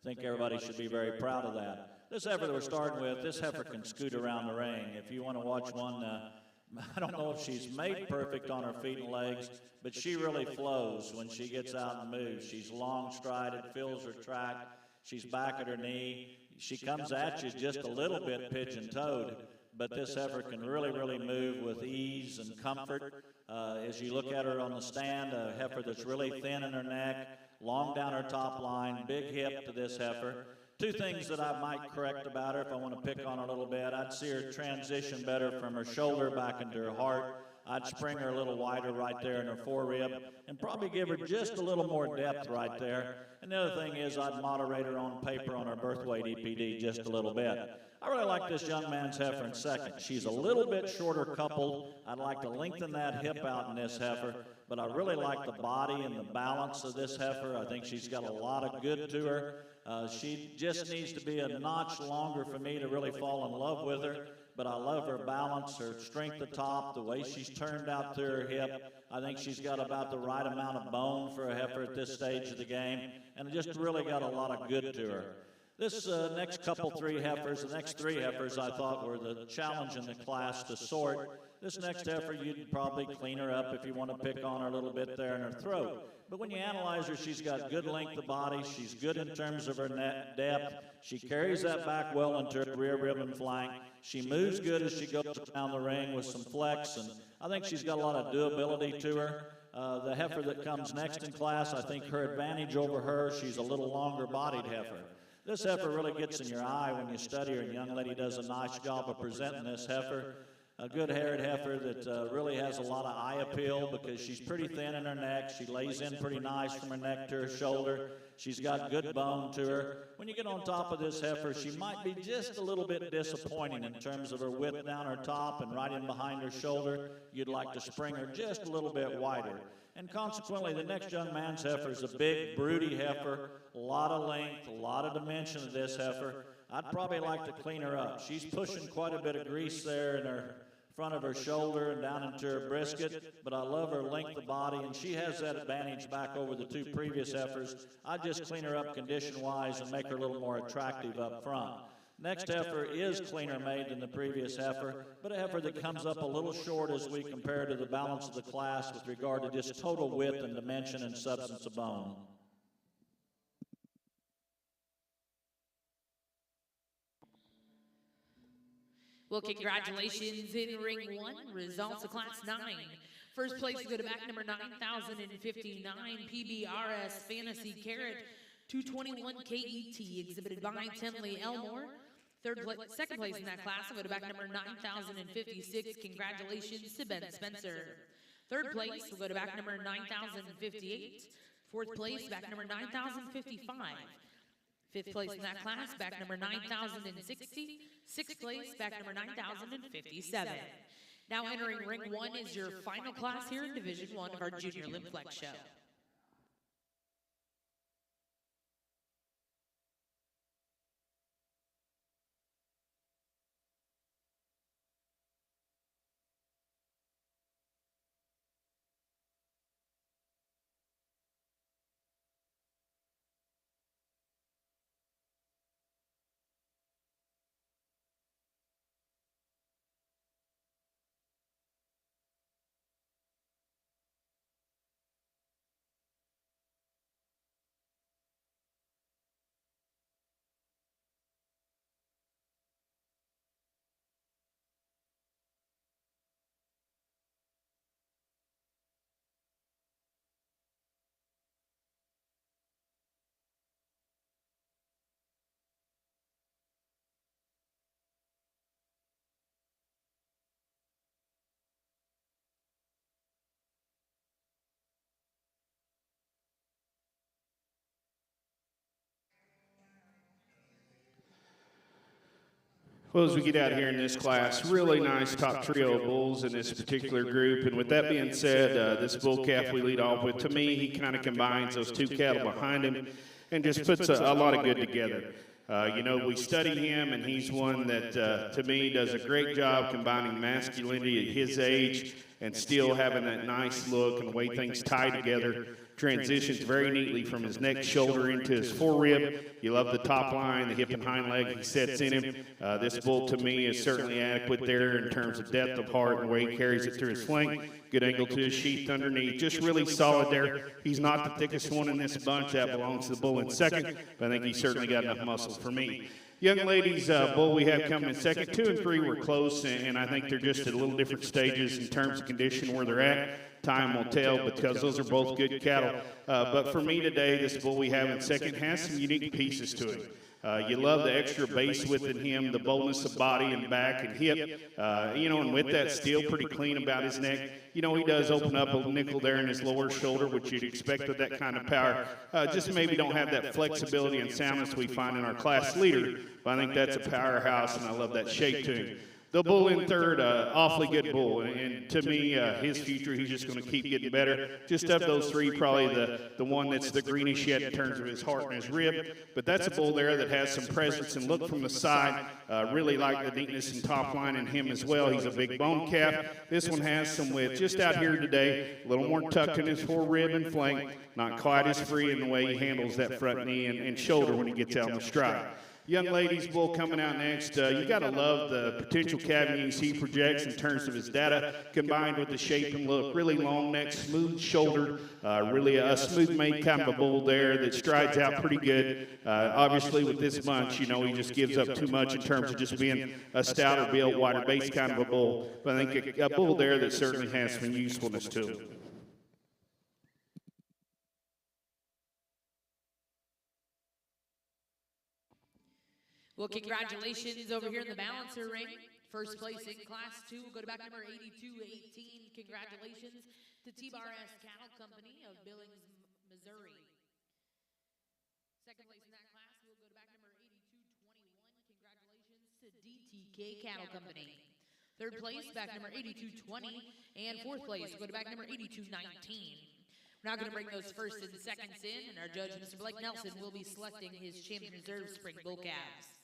Speaker 3: think everybody should be very proud of that. This heifer that we're starting with, this heifer can scoot around the ring. If you want to watch one, I don't know if she's made perfect on her feet and legs, but she really flows when she gets out and moves. She's long-strided, fills her track. She's back at her knee. She comes at you just a little bit pigeon-toed, but this heifer can really, really move with ease and comfort. As you look at her on the stand, a heifer that's really thin in her neck, long down her top line, big hip to this heifer. Two things that I might correct about her if I want to pick on her a little bit. I'd see her transition better from her shoulder back into her heart. I'd spring her a little wider right there in her forerib and probably give her just a little more depth right there. And the other thing is I'd moderate her on paper on her birth weight EPD just a little bit. I really like this young man's heifer in second. She's a little bit shorter coupled. I'd like to lengthen that hip out in this heifer, but I really like the body and the balance of this heifer. I think she's got a lot of good to her. She just needs to be a notch longer for me to really fall in love with her. But I love her balance, her strength atop, the way she's turned out to her hip. I think she's got about the right amount of bone for a heifer at this stage of the game, and just really got a lot of good to her. This next couple three heifers, the next three heifers I thought were the challenge in the class to sort. This next heifer, you'd probably clean her up if you want to pick on her a little bit there in her throat. But when you analyze her, she's got good length of body. She's good in terms of her net depth. She carries that back well into her rear rib and flank. She moves good as she goes down the ring with some flex, and I think she's got a lot of doability to her. The heifer that comes next in class, I think her advantage over her, she's a little longer-bodied heifer. This heifer really gets in your eye when you study her, and young lady does a nice job of presenting this heifer. A good-haired heifer that really has a lot of eye appeal because she's pretty thin in her neck. She lays in pretty nice from her neck to her shoulder. She's got good bone to her. When you get on top of this heifer, she might be just a little bit disappointing in terms of her width down her top and right in behind her shoulder. You'd like to spring her just a little bit wider. And consequently, the next young man's heifer is a big, broody heifer, a lot of length, a lot of dimension of this heifer. I'd probably like to clean her up. She's pushing quite a bit of grease there in her front of her shoulder and down into her brisket, but I love her length of body, and she has that advantage back over the two previous heifers. I'd just clean her up condition-wise and make her a little more attractive up front. Next heifer is cleaner made than the previous heifer, but a heifer that comes up a little short as we compare to the balance of the class with regard to just total width and dimension and substance of bone.
Speaker 1: Well, congratulations in ring 1, results of class 9. First place to go to back number 9,059, PBRS Fantasy Carrot, 221 KET, exhibited by Tenley Elmore. Second place in that class will go to back number 9,056. Congratulations to Ben Spencer. Third place will go to back number 9,058. Fourth place, back number 9,055. Fifth place in that class, back number 9,060. Sixth place, back number 9,057. Now entering ring 1 is your final class here in Division 1 of our Junior Limb Flex Show.
Speaker 2: Well, as we get out here in this class, really nice top trio of bulls in this particular group. And with that being said, this bull calf we lead off with, to me, he kind of combines those two cattle behind him and just puts a lot of good together. You know, we study him, and he's one that, to me, does a great job combining masculinity at his age and still having that nice look and the way things tie together. Transitions very neatly from his neck, shoulder into his forerib. You love the top line, the hip and hind leg he sets in him. This bull, to me, is certainly adequate there in terms of depth of heart and the way he carries it through his flank. Good angle to his sheath underneath. Just really solid there. He's not the thickest one in this bunch. That belongs to the bull in second, but I think he's certainly got enough muscle for me. Young ladies, bull we have coming in second. 2 and 3 were close, and I think they're just at a little different stages in terms of condition where they're at. Time will tell because those are both good cattle. But for me today, this bull we have in second has some unique pieces to him. You love the extra base width in him, the boldness of body and back and hip. You know, and with that, still pretty clean about his neck. You know, he does open up a nickel there in his lower shoulder, which you'd expect with that kind of power. Just maybe don't have that flexibility and soundness we find in our class leader. But I think that's a powerhouse, and I love that shape to him. The bull in third, awfully good bull, and to me, his future, he's just going to keep getting better. Just of those three, probably the one that's the greenish yet in terms of his heart and his rib, but that's a bull there that has some presence and look from the side. Really like the neatness and top line in him as well. He's a big bone calf. This one has some width. Just out here today, a little more tucked in his forerib and flank, not quite as free in the way he handles that front knee and shoulder when he gets out on the stride. Young ladies, bull coming out next. You got to love the potential cavities he projects in terms of his data, combined with the shape and look. Really long neck, smooth shouldered, really a smooth-made kind of a bull there that strides out pretty good. Obviously, with this bunch, you know, he just gives up too much in terms of just being a stouter build, wider base kind of a bull. But I think a bull there that certainly has some usefulness to him.
Speaker 1: Well, congratulations over here in the balancer ring. First place in Class 2 will go to back number 8218. Congratulations to T-Bar-S Cattle Company of Billings, Missouri. Second place in that class will go to back number 8221. Congratulations to DTK Cattle Company. Third place, back number 8220. And fourth place will go to back number 8219. We're now going to bring those first and seconds in, and our judge, Mr. Blake Nelson, will be selecting his Champion Reserve Spring Bull calves.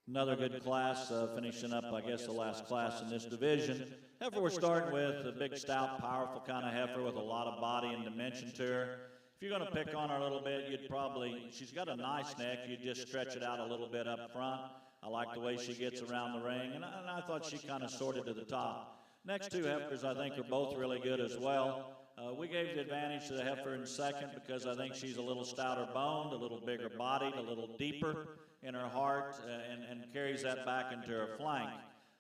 Speaker 3: Another good class, finishing up, I guess, the last class in this division. Heifer we're starting with, a big, stout, powerful kind of heifer with a lot of body and dimension to her. If you're going to pick on her a little bit, you'd probably, she's got a nice neck, you'd just stretch it out a little bit up front. I like the way she gets around the ring, and I thought she kind of sorted to the top. Next two heifers, I think, are both really good as well. We gave the advantage to the heifer in second because I think she's a little stouter boned, a little bigger bodied, a little deeper in her heart, and carries that back into her flank.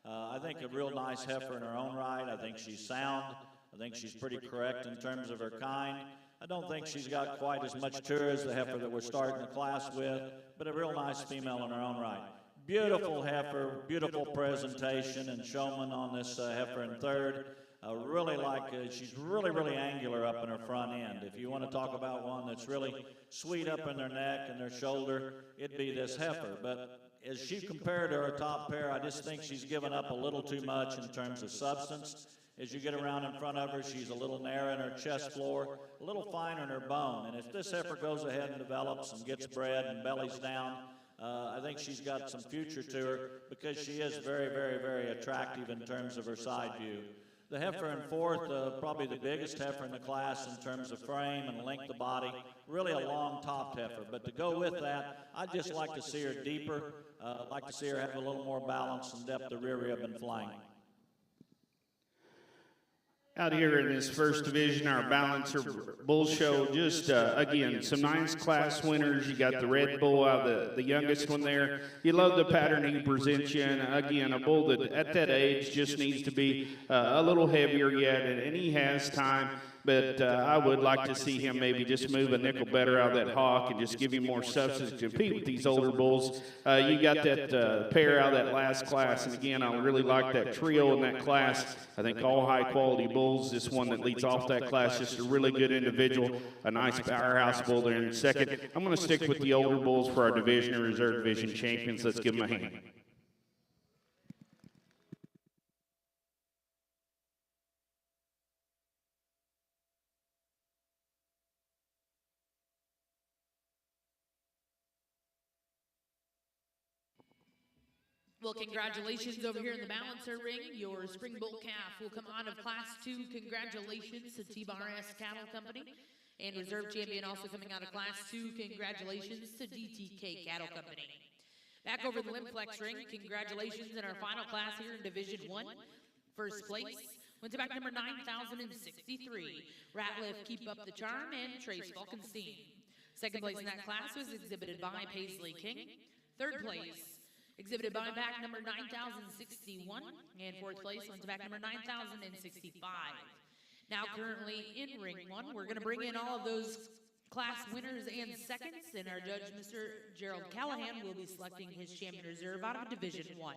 Speaker 3: I think a real nice heifer in her own right. I think she's sound. I think she's pretty correct in terms of her kind. I don't think she's got quite as much to her as the heifer that we're starting the class with, but a real nice female in her own right. Beautiful heifer, beautiful presentation and showman on this heifer in third. Really like, she's really angular up in her front end. If you want to talk about one that's really sweet up in their neck and their shoulder, it'd be this heifer. But as she compared to her top pair, I just think she's given up a little too much in terms of substance. As you get around in front of her, she's a little narrow in her chest floor, a little finer in her bone. And if this heifer goes ahead and develops and gets bred and bellies down, I think she's got some future to her because she is very attractive in terms of her side view. The heifer in fourth, probably the biggest heifer in the class in terms of frame and length of body. Really a long-topped heifer. But to go with that, I'd just like to see her deeper. Like to see her have a little more balance and depth of rear rib and flank.
Speaker 2: Out here in this first division, our balancer bull show, just again, some nice class winners. You got the red bull out, the youngest one there. You love the pattern he presents you, and again, a bull that at that age just needs to be a little heavier yet, and he has time. but I would like to see him maybe just move a nickel better out of that hawk and just give him more substance to compete with these older bulls. You got that pair out of that last class, and again, I really like that trio in that class. I think all high-quality bulls. This one that leads off that class, just a really good individual, a nice powerhouse bull there in second. I'm going to stick with the older bulls for our division and reserve division champions. Let's give them a hand.
Speaker 1: Well, congratulations over here in the balancer ring. Your spring bull calf will come out of Class 2. Congratulations to T-Bar-S Cattle Company. And reserve champion also coming out of Class 2. Congratulations to DTK Cattle Company. Back over the limb flex ring. Congratulations in our final class here in Division 1. First place went to back number 9,063. Ratliff, Keep Up the Charm, and Trace Falkenstein. Second place in that class was exhibited by Paisley King. Third place exhibited by back number 9,061, and fourth place went to back number 9,065. Now currently in ring 1, we're going to bring in all of those class winners and seconds, and our judge, Mr. Gerald Callahan, will be selecting his champion reserve out of Division 1.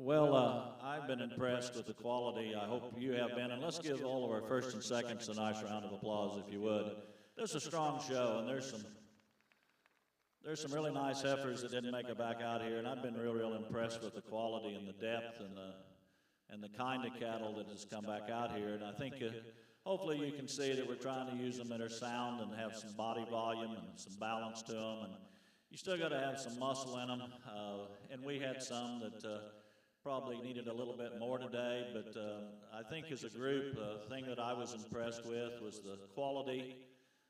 Speaker 3: Well, I've been impressed with the quality. I hope you have been. And let's give all of our first and seconds a nice round of applause, if you would. There's a strong show, and there's some really nice heifers that didn't make it back out here, and I've been real impressed with the quality and the depth and the kind of cattle that has come back out here. And I think hopefully you can see that we're trying to use them that are sound and have some body volume and some balance to them. And you still got to have some muscle in them. And we had some that probably needed a little bit more today. But I think as a group, the thing that I was impressed with was the quality,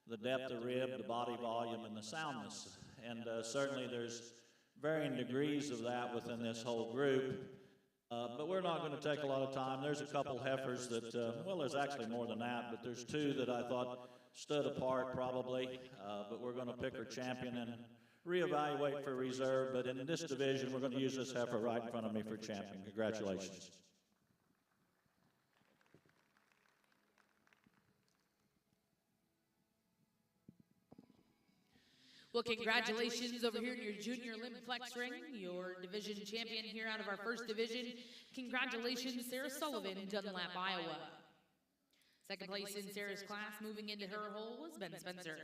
Speaker 3: the depth of rib, the body volume, and the soundness. And certainly there's varying degrees of that within this whole group. But we're not going to take a lot of time. There's a couple heifers that, well, there's actually more than that, but there's two that I thought stood apart probably. But we're going to pick our champion and reevaluate for reserve. But in this division, we're going to use this heifer right in front of me for champion. Congratulations.
Speaker 1: Well, congratulations over here in your junior limb flex ring, your division champion here out of our first division. Congratulations, Sarah Sullivan, Dunlap, Iowa. Second place in Sarah's class, moving into her hole, was Ben Spencer.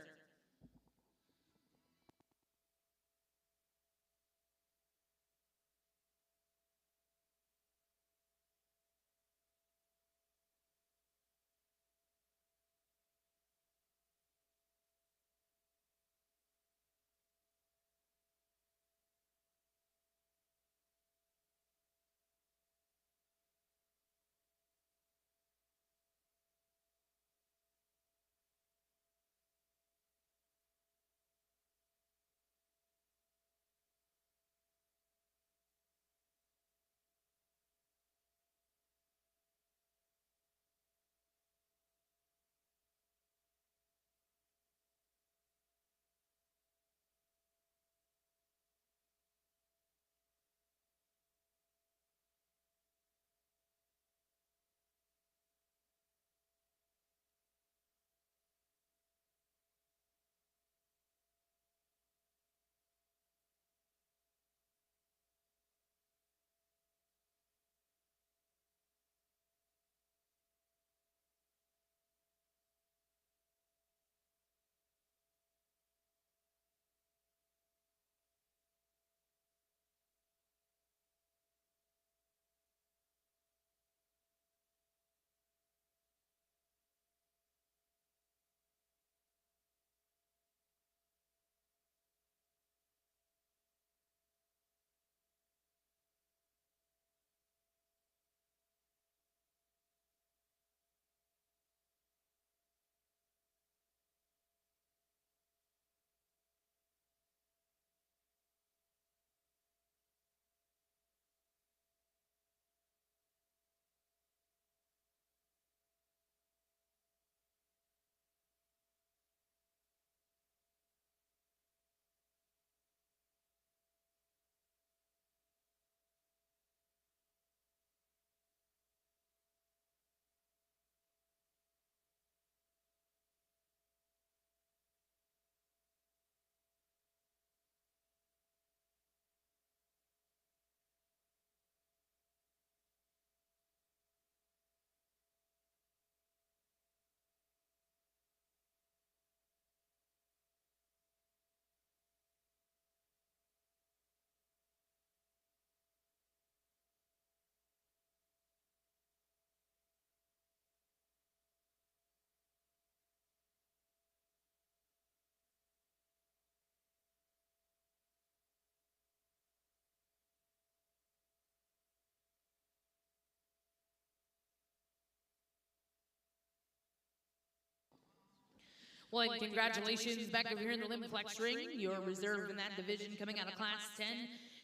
Speaker 1: Well, and congratulations back over here in the limb flex ring. You're reserved in that division coming out of Class 10.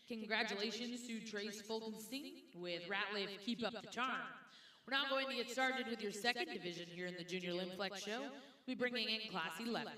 Speaker 1: Congratulations to Trace Fulkenstein with Ratliff, Keep Up the Charm. We're now going to get started with your second division here in the Junior Limb Flex Show. We'll be bringing in Class 11.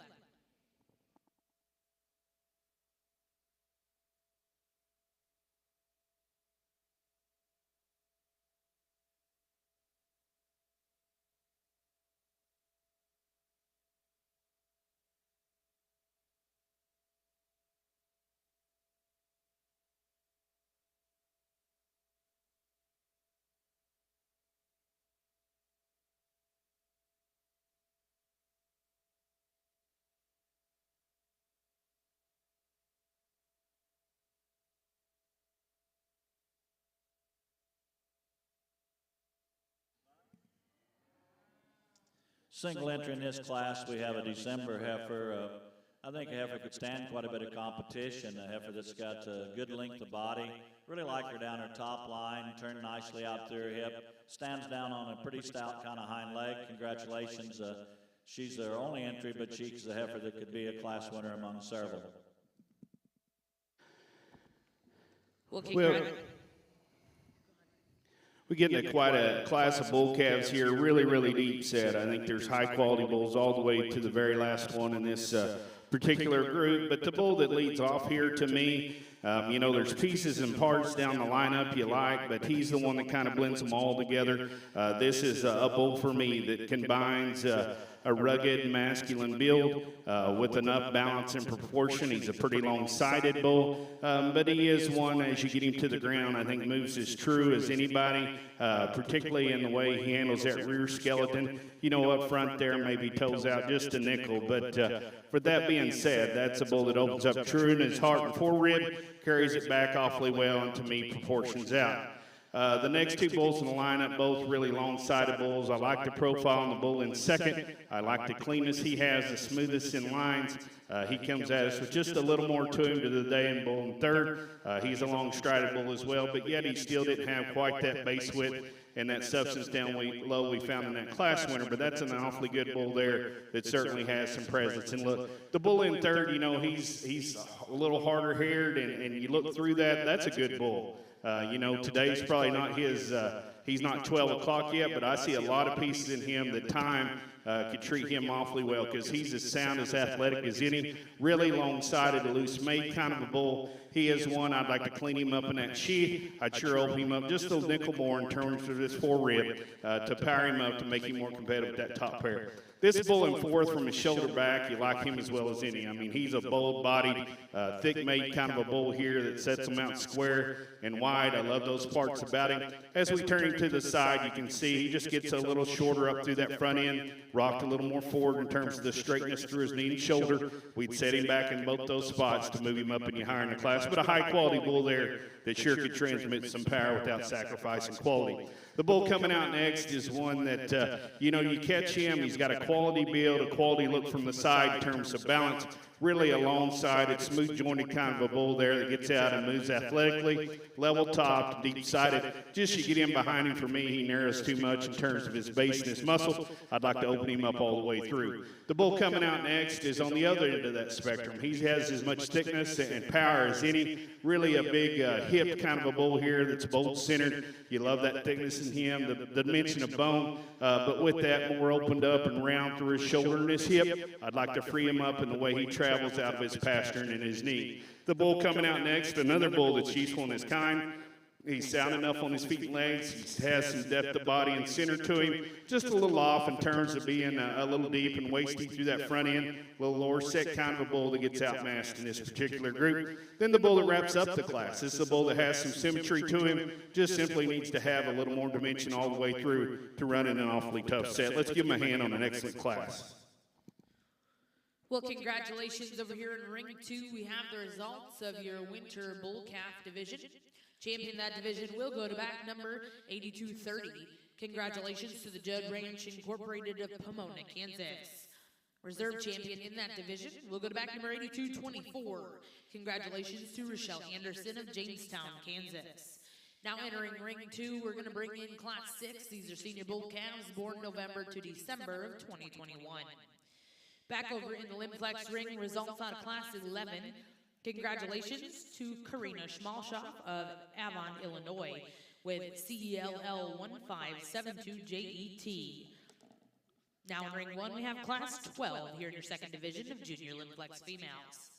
Speaker 3: single entry in this class, we have a December heifer. I think a heifer could stand quite a bit of competition. A heifer that's got a good length of body. Really like her down her top line, turned nicely out through her hip. Stands down on a pretty stout kind of hind leg. Congratulations. She's their only entry, but she's a heifer that could be a class winner among several.
Speaker 1: Well,
Speaker 2: we're getting quite a class of bull calves here, really deep set. I think there's high quality bulls all the way to the very last one in this particular group. But the bull that leads off here to me, you know, there's pieces and parts down the lineup you like, but he's the one that kind of blends them all together. This is a bull for me that combines a rugged masculine build with enough balance and proportion. He's a pretty long-sided bull, but he is one, as you get him to the ground, I think moves as true as anybody, particularly in the way he handles that rear skeleton. You know, up front there, maybe toes out just a nickel, but for that being said, that's a bull that opens up true in his heart and forerib, carries it back awfully well, and to me, proportions out. The next two bulls in the lineup, both really long-sided bulls. I like the profile on the bull in second. I like the cleanness he has, the smoothest in lines. He comes at us with just a little more to him to the day in bull in third. He's a long-strided bull as well, but yet he still didn't have quite that base width and that substance down low we found in that class winner, but that's an awfully good bull there that certainly has some presence. And look, the bull in third, you know, he's a little harder haired, and you look through that, that's a good bull. You know, today's probably not his, he's not 12 o'clock yet, but I see a lot of pieces in him that time could treat him awfully well, because he's as sound, as athletic as any, really long-sided, a loose-made kind of a bull. He is one, I'd like to clean him up in that sheath. I'd sure open him up just a nickel more in terms of his forerib to power him up to make him more competitive with that top pair. This bull in fourth, from his shoulder back, you like him as well as any. I mean, he's a bold-bodied, thick-made kind of a bull here that sets him out square and wide. I love those parts about him. As we turn him to the side, you can see he just gets a little shorter up through that front end, rocked a little more forward in terms of the straightness through his knee and shoulder. We'd set him back in both those spots to move him up any higher in the class, but a high-quality bull there that sure could transmit some power without sacrificing quality. The bull coming out next is one that, you know, you catch him, he's got a quality build, a quality look from the side in terms of balance, really a long-sided, smooth-jointed kind of a bull there that gets out and moves athletically, level-topped, deep-sided. Just you get in behind him, for me, he narrows too much in terms of his base and his muscle. I'd like to open him up all the way through. The bull coming out next is on the other end of that spectrum. He has as much thickness and power as any. Really a big hip kind of a bull here that's bolt-centered. You love that thickness in him, the dimension of bone, but with that more opened up and round through his shoulder and his hip. I'd like to free him up in the way he travels out of his pasture and in his knee. The bull coming out next, another bull that's useful in his kind. He's sound enough on his feet and legs. He has some depth of body and center to him. Just a little off in terms of being a little deep and waisty through that front end. A little lower set kind of a bull that gets outmatched in this particular group. Then the bull that wraps up the class. This is a bull that has some symmetry to him. Just simply needs to have a little more dimension all the way through to run in an awfully tough set. Let's give him a hand on an excellent class.
Speaker 1: Well, congratulations over here in Ring 2. We have the results of your winter bull calf division. Champion that division will go to back number 8230. Congratulations to the Judd Ranch Incorporated of Pomona, Kansas. Reserve champion in that division will go to back number 8224. Congratulations to Rochelle Anderson of Jamestown, Kansas. Now entering Ring 2, we're going to bring in Class 6. These are senior bull calves born November to December of 2021. Back over in the Limplex ring, results out of Class 11. Congratulations to Karina Schmalshoff of Avon, Illinois, with CELL 1572JET. Now in Ring 1, we have Class 12 here in your second division of Junior Limplex females.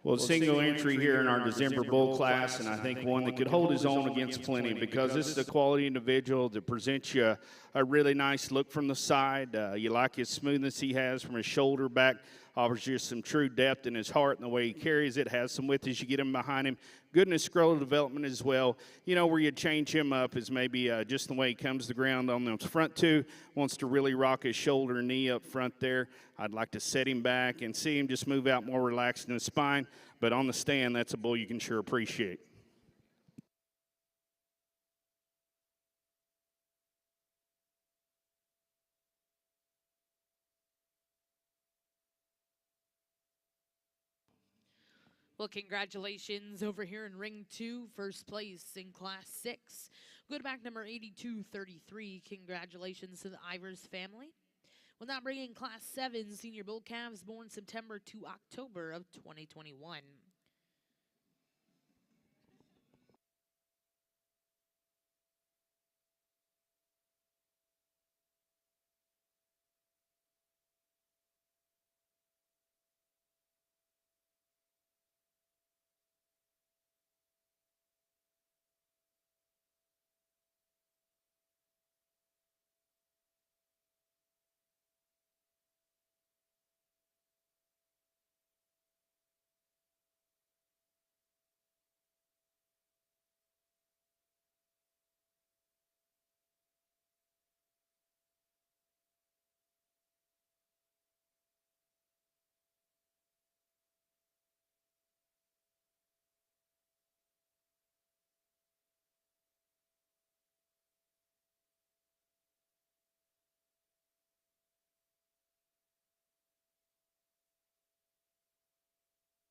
Speaker 2: Well, single entry here in our December bull class, and I think one that could hold his own against plenty, because this is a quality individual that presents you a really nice look from the side. You like his smoothness he has from his shoulder back, offers you some true depth in his heart and the way he carries it, has some width as you get him behind him. Good in his scroll development as well. You know, where you change him up is maybe just the way he comes to the ground on those front two. Wants to really rock his shoulder and knee up front there. I'd like to set him back and see him just move out more relaxed in his spine. But on the stand, that's a bull you can sure appreciate.
Speaker 1: Well, congratulations over here in ring 2, first place in class 6. Good back number 8233. Congratulations to the Ivers family. We'll now bring in class 7 senior bull calves born September to October of 2021.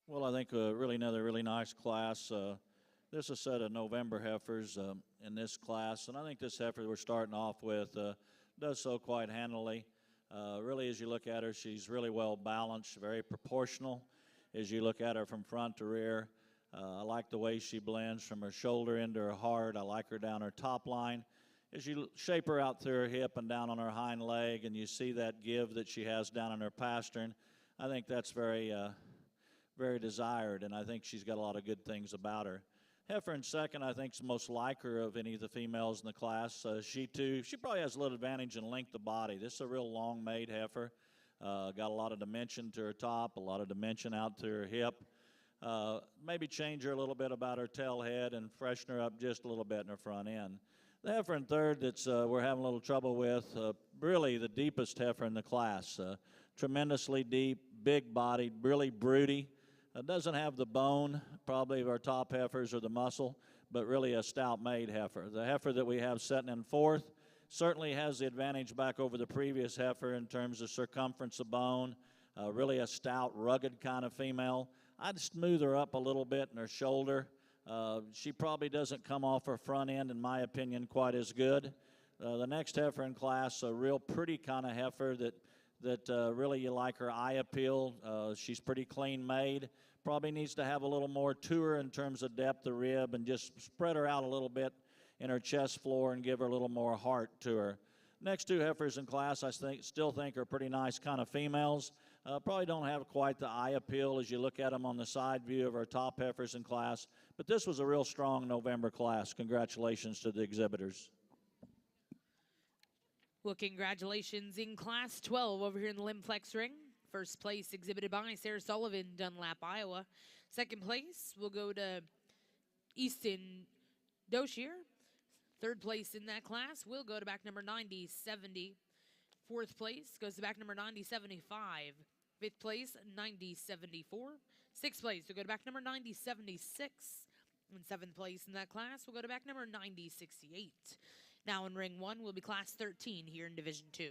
Speaker 3: Well, I think another really nice class. This is a set of November heifers in this class, and I think this heifer we're starting off with does so quite handily. Really, as you look at her, she's really well balanced, very proportional. As you look at her from front to rear, I like the way she blends from her shoulder into her heart. I like her down her top line. As you shape her out through her hip and down on her hind leg, and you see that give that she has down in her pastern, I think that's very desired, and I think she's got a lot of good things about her. Heifer in second, I think, is the most like her of any of the females in the class. She probably has a little advantage in length of body. This is a real long-made heifer. Got a lot of dimension to her top, a lot of dimension out to her hip. Maybe change her a little bit about her tail head and freshen her up just a little bit in her front end. The heifer in third that's we're having a little trouble with, really the deepest heifer in the class. Tremendously deep, big-bodied, really broody. Doesn't have the bone, probably of our top heifers or the muscle, but really a stout-made heifer. The heifer that we have sitting in fourth certainly has the advantage back over the previous heifer in terms of circumference of bone, really a stout, rugged kind of female. I'd smooth her up a little bit in her shoulder. She probably doesn't come off her front end, in my opinion, quite as good. The next heifer in class, a real pretty kind of heifer that really you like her eye appeal. She's pretty clean made. Probably needs to have a little more to her in terms of depth of rib and just spread her out a little bit in her chest floor and give her a little more heart to her. Next two heifers in class I still think are pretty nice kind of females. Probably don't have quite the eye appeal as you look at them on the side view of our top heifers in class, but this was a real strong November class. Congratulations to the exhibitors.
Speaker 1: Well, congratulations in class 12 over here in the Limplex ring. First place exhibited by Sarah Sullivan, Dunlap, Iowa. Second place will go to Easton Doshier. Third place in that class will go to back number 9070. Fourth place goes to back number 9075. Fifth place, 9074. Sixth place will go to back number 9076. And seventh place in that class will go to back number 9068. Now in ring 1 will be class 13 here in Division 2.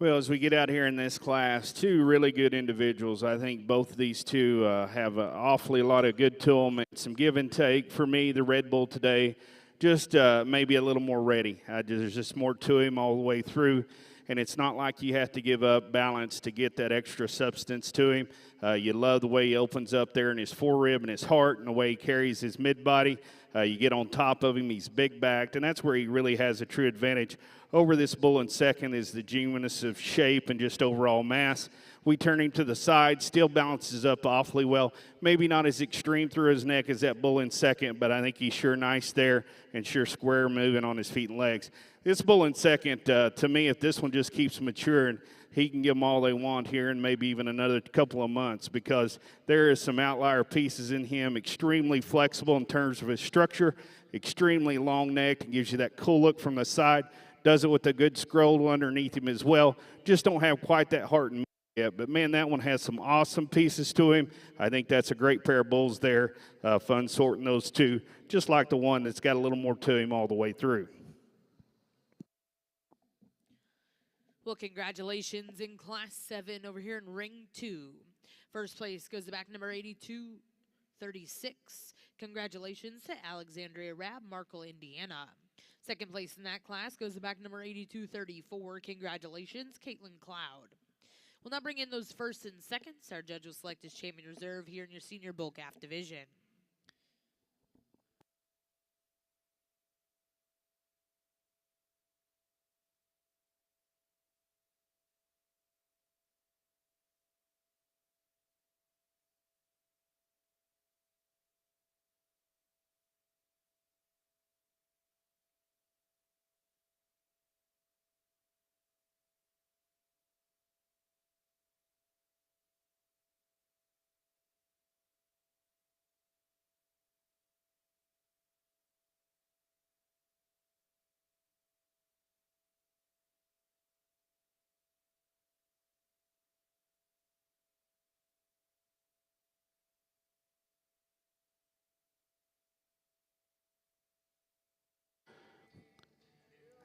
Speaker 2: Well, as we get out here in this class, two really good individuals. I think both of these two have an awfully lot of good to them and some give and take. For me, the Red Bull today, just maybe a little more ready. There's just more to him all the way through, and it's not like you have to give up balance to get that extra substance to him. You love the way he opens up there in his forerib and his heart and the way he carries his mid-body. You get on top of him, he's big-backed, and that's where he really has a true advantage over this bull in second is the genuineness of shape and just overall mass. We turn him to the side, still balances up awfully well. Maybe not as extreme through his neck as that bull in second, but I think he's sure nice there and sure square moving on his feet and legs. This bull in second, to me, if this one just keeps maturing, he can give them all they want here in maybe even another couple of months because there is some outlier pieces in him, extremely flexible in terms of his structure, extremely long neck, and gives you that cool look from the side. Does it with a good scroll underneath him as well. Just don't have quite that heart and yet. But, man, that one has some awesome pieces to him. I think that's a great pair of bulls there. Fun sorting those two, just like the one that's got a little more to him all the way through.
Speaker 1: Well, congratulations in Class 7 over here in Ring 2. First place goes to back number 8236. Congratulations to Alexandria Rabb, Markle, Indiana. Second place in that class goes to back number 8234. Congratulations, Caitlin Cloud. We'll now bring in those first and seconds. Our judge will select his champion reserve here in your senior bull calf division.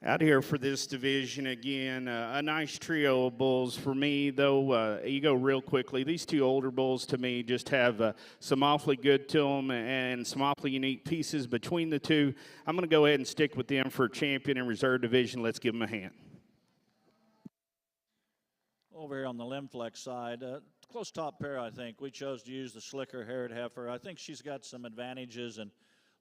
Speaker 2: Out here for this division again, a nice trio of bulls. For me, though, you go real quickly. These two older bulls, to me, just have some awfully good to them and some awfully unique pieces between the two. I'm going to go ahead and stick with them for champion and reserve division. Let's give them a hand.
Speaker 3: Over here on the Limflex side, close top pair, I think. We chose to use the slicker haired heifer. I think she's got some advantages in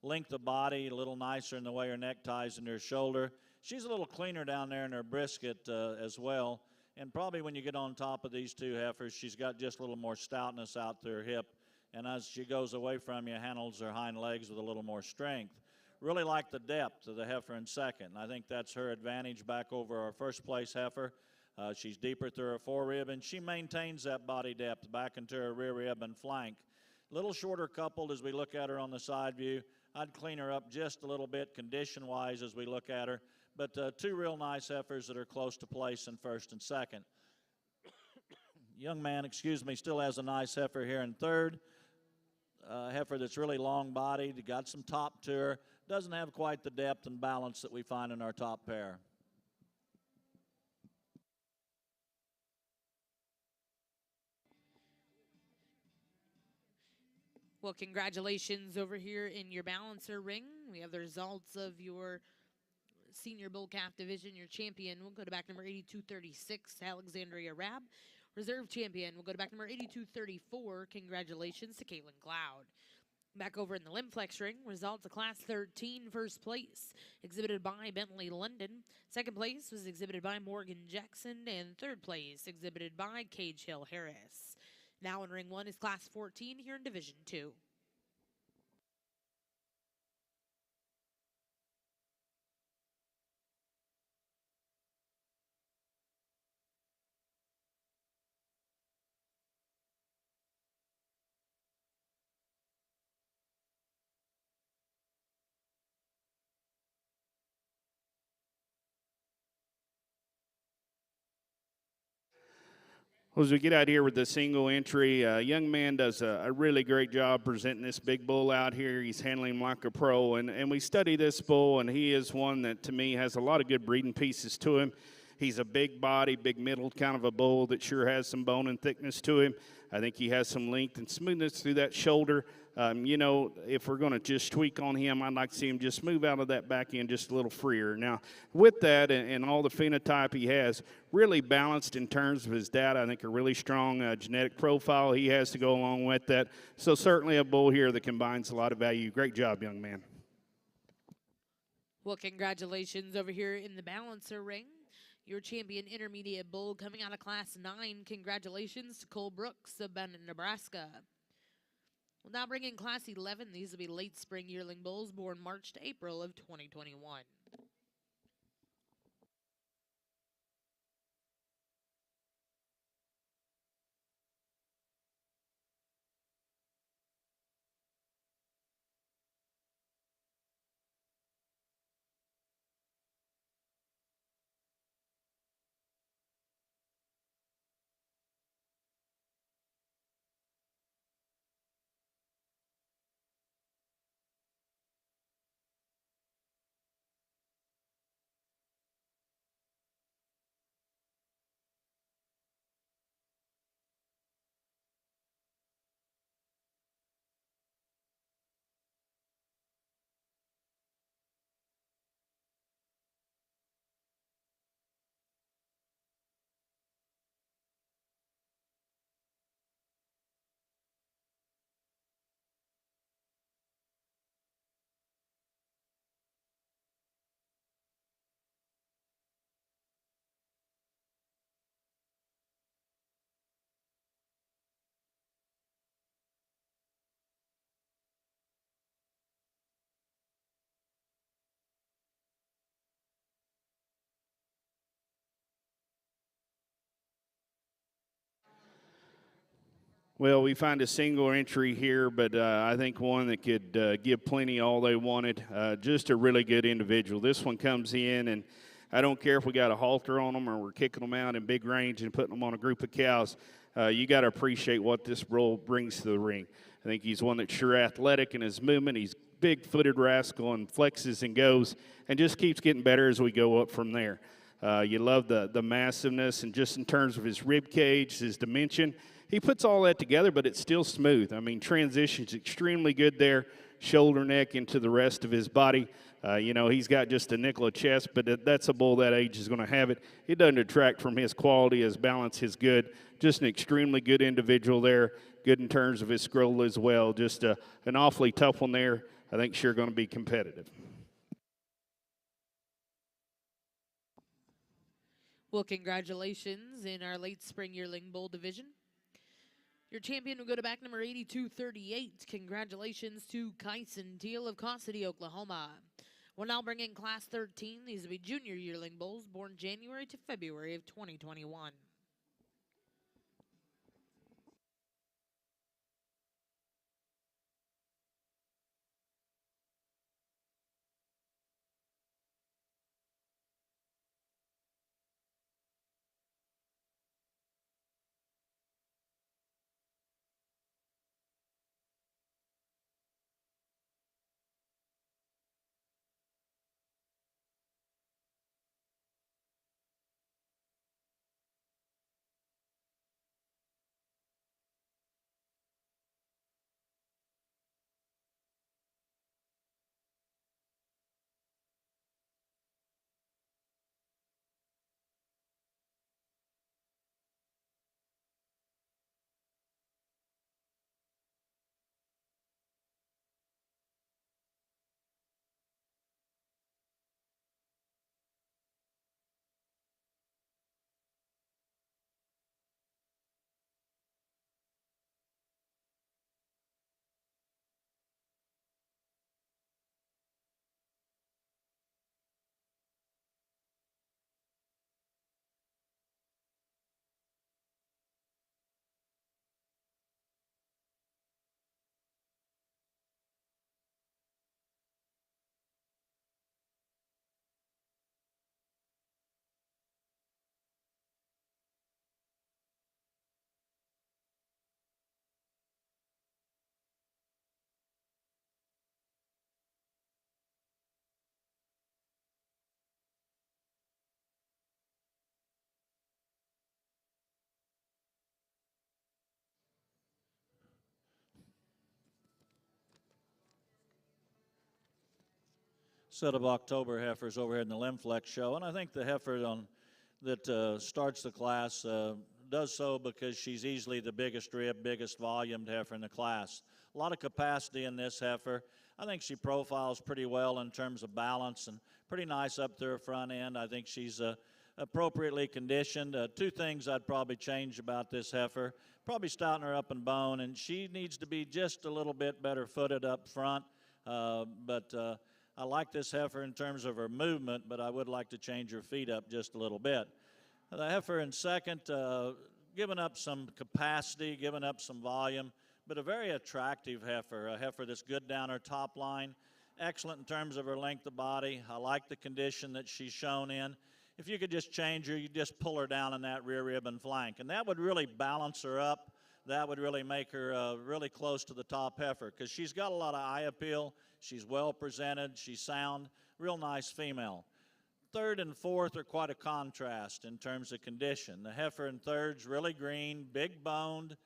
Speaker 3: length of body, a little nicer in the way her neck ties into her shoulder. She's a little cleaner down there in her brisket as well. And probably when you get on top of these two heifers, she's got just a little more stoutness out to her hip. And as she goes away from you, handles her hind legs with a little more strength. Really like the depth of the heifer in second. I think that's her advantage back over our first place heifer. She's deeper through her forerib, and she maintains that body depth back into her rear rib and flank. A little shorter coupled as we look at her on the side view. I'd clean her up just a little bit condition-wise as we look at her. But two real nice heifers that are close to place in first and second. Young man, still has a nice heifer here in third. Heifer that's really long-bodied, got some top to her. Doesn't have quite the depth and balance that we find in our top pair.
Speaker 1: Well, congratulations over here in your balancer ring. We have the results of your senior bull calf division. Your champion will go to back number 8236, Alexandria Rabb. Reserve champion will go to back number 8234. Congratulations to Caitlin Cloud. Back over in the Limflex ring, results of Class 13, first place, exhibited by Bentley London. Second place was exhibited by Morgan Jackson, and third place exhibited by Cage Hill Harris. Now in ring 1 is Class 14 here in Division 2.
Speaker 2: Well, as we get out here with the single entry, young man does a really great job presenting this big bull out here. He's handling him like a pro, and we study this bull, and he is one that, to me, has a lot of good breeding pieces to him. He's a big body, big middle kind of a bull that sure has some bone and thickness to him. I think he has some length and smoothness through that shoulder. You know, if we're going to just tweak on him, I'd like to see him just move out of that back end just a little freer. Now, with that and all the phenotype he has, really balanced in terms of his data. I think a really strong genetic profile he has to go along with that. So certainly a bull here that combines a lot of value. Great job, young man.
Speaker 1: Well, congratulations over here in the balancer ring. Your champion intermediate bull coming out of class 9. Congratulations to Cole Brooks of Bend, Nebraska. We'll now bring in class 11. These will be late spring yearling bulls born March to April of 2021.
Speaker 2: Well, we find a single entry here, but I think one that could give plenty all they wanted. Just a really good individual. This one comes in, and I don't care if we got a halter on them or we're kicking them out in big range and putting them on a group of cows. You got to appreciate what this bull brings to the ring. I think he's one that's sure athletic in his movement. He's big-footed rascal and flexes and goes and just keeps getting better as we go up from there. You love the massiveness and just in terms of his rib cage, his dimension. He puts all that together, but it's still smooth. I mean, transition's extremely good there, shoulder, neck into the rest of his body. You know, he's got just a nickel of chest, but that's a bull that age is going to have it. It doesn't detract from his quality. His balance is good. Just an extremely good individual there. Good in terms of his scroll as well. Just an awfully tough one there. I think sure going to be competitive.
Speaker 1: Well, congratulations in our late spring yearling bull division. Your champion will go to back number 8238. Congratulations to Kyson Teal of Caw City, Oklahoma. We'll now bring in class 13. These will be junior yearling bulls born January to February of 2021.
Speaker 3: set of October heifers over here in the Limflex show, and I think the heifer that starts the class does so because she's easily the biggest rib, biggest volumed heifer in the class. A lot of capacity in this heifer. I think she profiles pretty well in terms of balance and pretty nice up to her front end. I think she's appropriately conditioned. Two things I'd probably change about this heifer. Probably stouten her up in bone, and she needs to be just a little bit better footed up front. But I like this heifer in terms of her movement, but I would like to change her feet up just a little bit. The heifer in second, giving up some capacity, giving up some volume, but a very attractive heifer, a heifer that's good down her top line, excellent in terms of her length of body. I like the condition that she's shown in. If you could just change her, you just pull her down in that rear rib and flank, and that would really balance her up. That would really make her really close to the top heifer because she's got a lot of eye appeal. She's well presented. She's sound. Real nice female. Third and fourth are quite a contrast in terms of condition. The heifer in third's really green, big boned,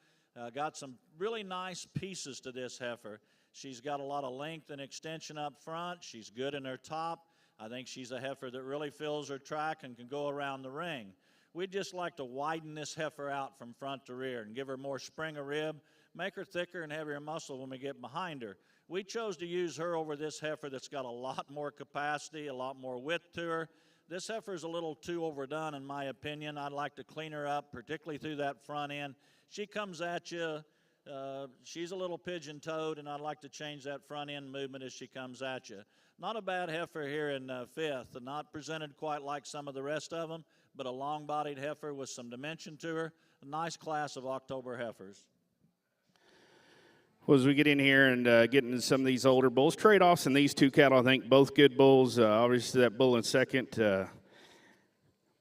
Speaker 3: got some really nice pieces to this heifer. She's got a lot of length and extension up front. She's good in her top. I think she's a heifer that really fills her track and can go around the ring. We'd just like to widen this heifer out from front to rear and give her more spring of rib, make her thicker and heavier muscle when we get behind her. We chose to use her over this heifer that's got a lot more capacity, a lot more width to her. This heifer is a little too overdone in my opinion. I'd like to clean her up, particularly through that front end. She comes at you, she's a little pigeon-toed, and I'd like to change that front end movement as she comes at you. Not a bad heifer here in fifth, and not presented quite like some of the rest of them, but a long-bodied heifer with some dimension to her. A nice class of October heifers.
Speaker 2: Well, as we get in here and get into some of these older bulls, trade-offs in these two cattle, I think both good bulls. Obviously, that bull in second,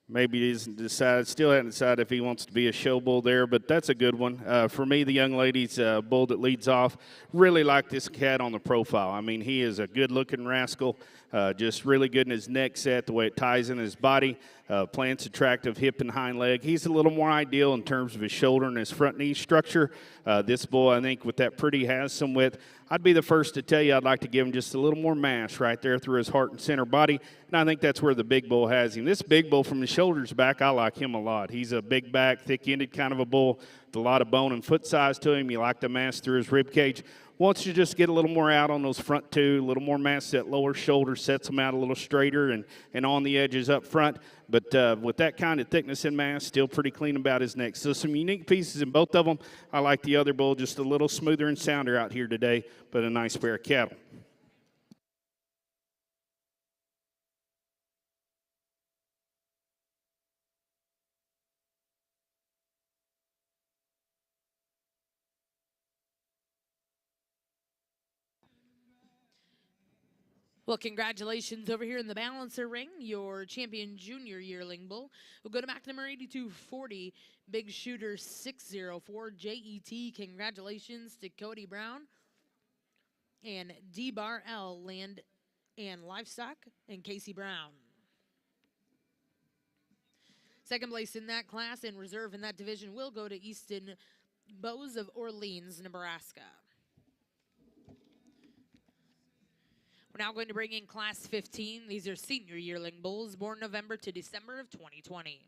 Speaker 2: maybe he hasn't decided, still hasn't decided if he wants to be a show bull there, but that's a good one. For me, the young lady's bull that leads off, really like this cat on the profile. I mean, he is a good-looking rascal, just really good in his neck set, the way it ties in his body, plants attractive hip and hind leg. He's a little more ideal in terms of his shoulder and his front knee structure. This bull, I think, with that pretty has some width. I'd be the first to tell you I'd like to give him just a little more mass right there through his heart and center body, and I think that's where the big bull has him. This big bull from the shoulders back, I like him a lot. He's a big back, thick-ended kind of a bull with a lot of bone and foot size to him. You like the mass through his rib cage. Wants to just get a little more out on those front two, a little more mass that lower shoulder, sets them out a little straighter and on the edges up front. But with that kind of thickness and mass, still pretty clean about his neck. So some unique pieces in both of them. I like the other bull just a little smoother and sounder out here today, but a nice pair of cattle.
Speaker 1: Well, congratulations over here in the balancer ring. Your champion junior yearling bull will go to back number 8240, Big Shooter 604 JET. Congratulations to Cody Brown and D-Bar L Land and Livestock and Casey Brown. Second place in that class and reserve in that division will go to Easton Bose of Orleans, Nebraska. We're now going to bring in Class 15. These are senior yearling bulls born November to December of 2020.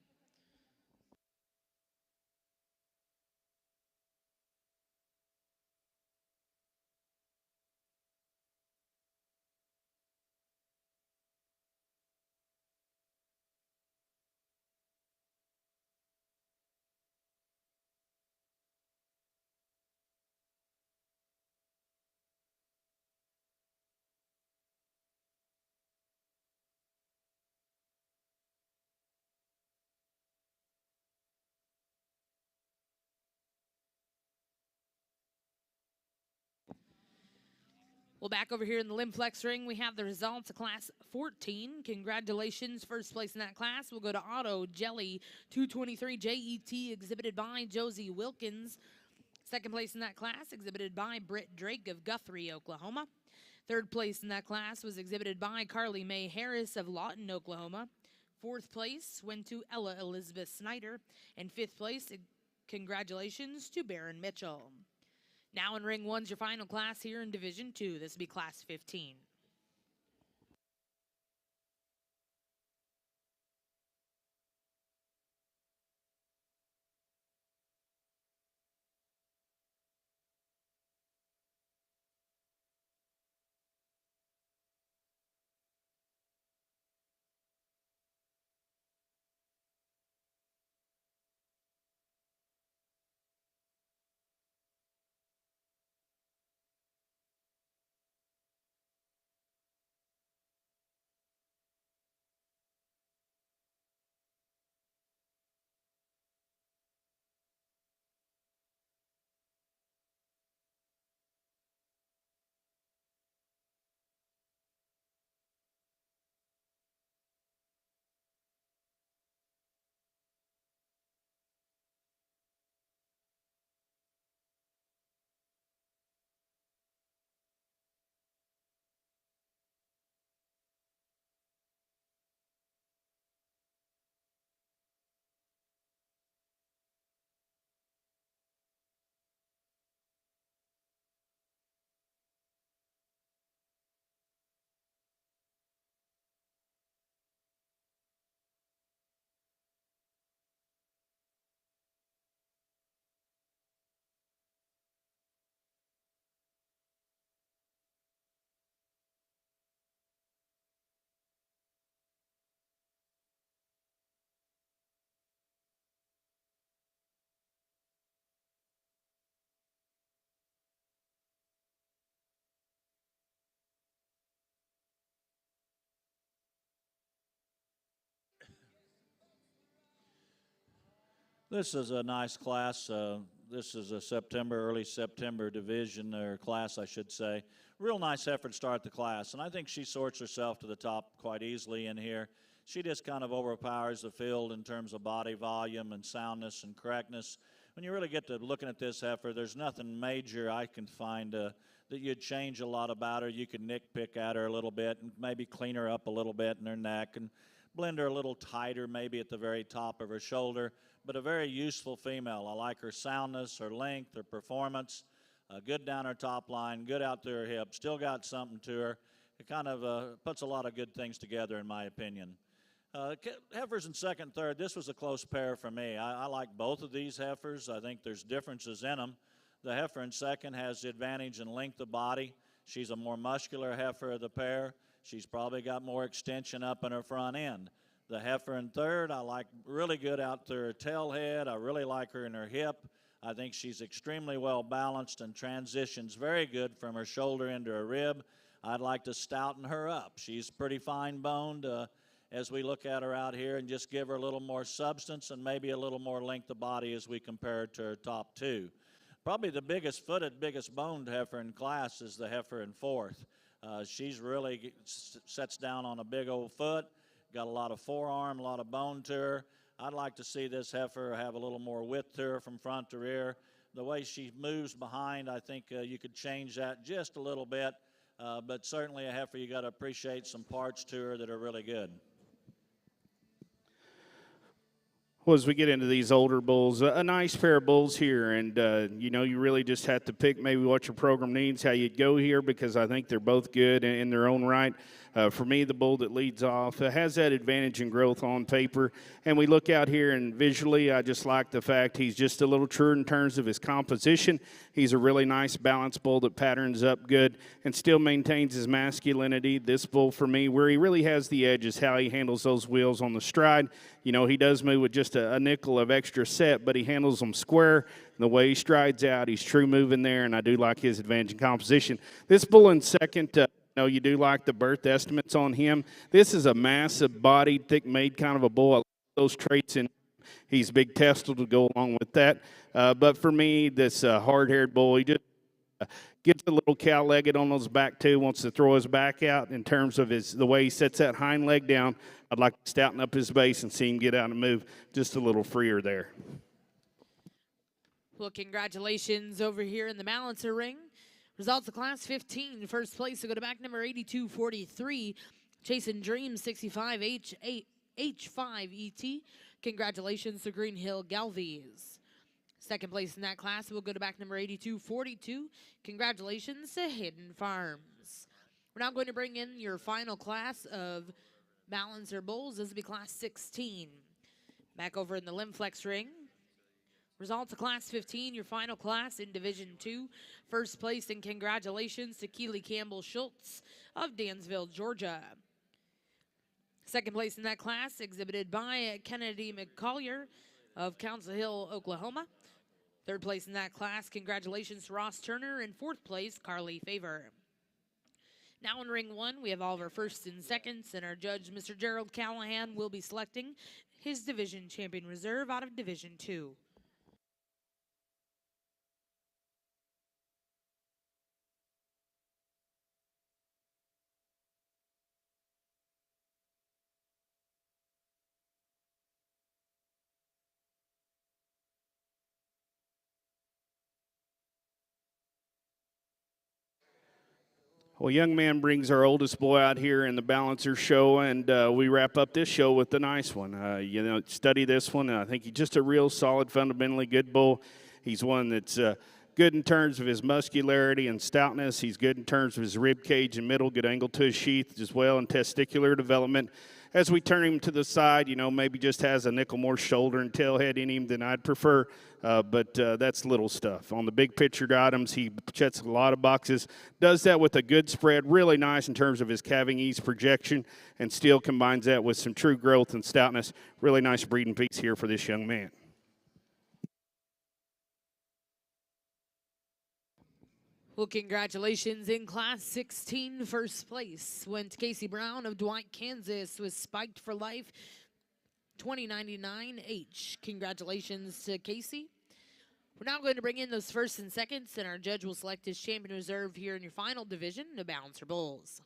Speaker 1: Well, back over here in the Limflex ring, we have the results of Class 14. Congratulations. First place in that class will go to Auto Jelly 223 JET, exhibited by Josie Wilkins. Second place in that class, exhibited by Britt Drake of Guthrie, Oklahoma. Third place in that class was exhibited by Carly Mae Harris of Lawton, Oklahoma. Fourth place went to Ella Elizabeth Snyder. And fifth place, congratulations to Barron Mitchell. Now in ring one's your final class here in Division 2. This will be Class 15.
Speaker 3: This is a nice class. This is a early September division, or class, I should say. Real nice effort to start the class, and I think she sorts herself to the top quite easily in here. She just kind of overpowers the field in terms of body volume and soundness and correctness. When you really get to looking at this heifer, there's nothing major I can find that you'd change a lot about her. You could nitpick at her a little bit and maybe clean her up a little bit in her neck and blend her a little tighter maybe at the very top of her shoulder, but a very useful female. I like her soundness, her length, her performance, good down her top line, good out through her hip, still got something to her. It kind of puts a lot of good things together in my opinion. Heifers in second, third, this was a close pair for me. I like both of these heifers. I think there's differences in them. The heifer in second has the advantage in length of body. She's a more muscular heifer of the pair. She's probably got more extension up in her front end. The heifer in third, I like really good out through her tail head. I really like her in her hip. I think she's extremely well balanced and transitions very good from her shoulder into her rib. I'd like to stouten her up. She's pretty fine boned as we look at her out here, and just give her a little more substance and maybe a little more length of body as we compare her to her top two. Probably the biggest footed, biggest boned heifer in class is the heifer in fourth. She's really sets down on a big old foot, got a lot of forearm, a lot of bone to her. I'd like to see this heifer have a little more width to her from front to rear. The way she moves behind, I think you could change that just a little bit, but certainly a heifer, you got to appreciate some parts to her that are really good.
Speaker 2: Well, as we get into these older bulls, a nice pair of bulls here, and you really just have to pick maybe what your program needs, how you'd go here, because I think they're both good in their own right. For me, the bull that leads off has that advantage in growth on paper, and we look out here and visually, I just like the fact he's just a little truer in terms of his composition. He's a really nice balanced bull that patterns up good and still maintains his masculinity. This bull, for me, where he really has the edge is how he handles those wheels on the stride. He does move with just a nickel of extra set, but he handles them square. The way he strides out, he's true moving there, and I do like his advantage in composition. This bull in second, you do like the birth estimates on him. This is a massive bodied, thick-made kind of a bull. I like those traits in him. He's a big testle to go along with that. But for me, this hard-haired bull, he just gets a little cow-legged on those back two, wants to throw his back out in terms of the way he sets that hind leg down. I'd like to stouten up his base and see him get out and move just a little freer there.
Speaker 1: Well, congratulations over here in the balancer ring. Results of Class 15. First place will go to back number 8243, Chasing Dreams 65 H5ET. Congratulations to Green Hill Gelbviehs. Second place in that class will go to back number 8242. Congratulations to Hidden Farms. We're now going to bring in your final class of balancer bulls. This will be Class 16. Back over in the Limflex ring. Results of Class 15, your final class in Division 2. First place, and congratulations to Keely Campbell Schultz of Dansville, Georgia. Second place in that class, exhibited by Kennedy McCollier of Council Hill, Oklahoma. Third place in that class, congratulations to Ross Turner. And fourth place, Carly Favor. Now in ring one, we have all of our firsts and seconds, and our judge, Mr. Gerald Callahan, will be selecting his Division Champion Reserve out of Division 2.
Speaker 2: Well, young man brings our oldest boy out here in the balancer show, and we wrap up this show with the nice one. Study this one. I think he's just a real solid, fundamentally good bull. He's one that's good in terms of his muscularity and stoutness. He's good in terms of his rib cage and middle, good angle to his sheath as well, and testicular development. As we turn him to the side, maybe just has a nickel more shoulder and tail head in him than I'd prefer, but that's little stuff. On the big pictured items, he checks a lot of boxes, does that with a good spread, really nice in terms of his calving ease projection, and still combines that with some true growth and stoutness. Really nice breeding piece here for this young man.
Speaker 1: Well, congratulations in Class 16. First place went Casey Brown of Dwight, Kansas, with Spiked for Life. 2099H. Congratulations to Casey. We're now going to bring in those firsts and seconds, and our judge will select his champion reserve here in your final division, the Bouncer Bulls.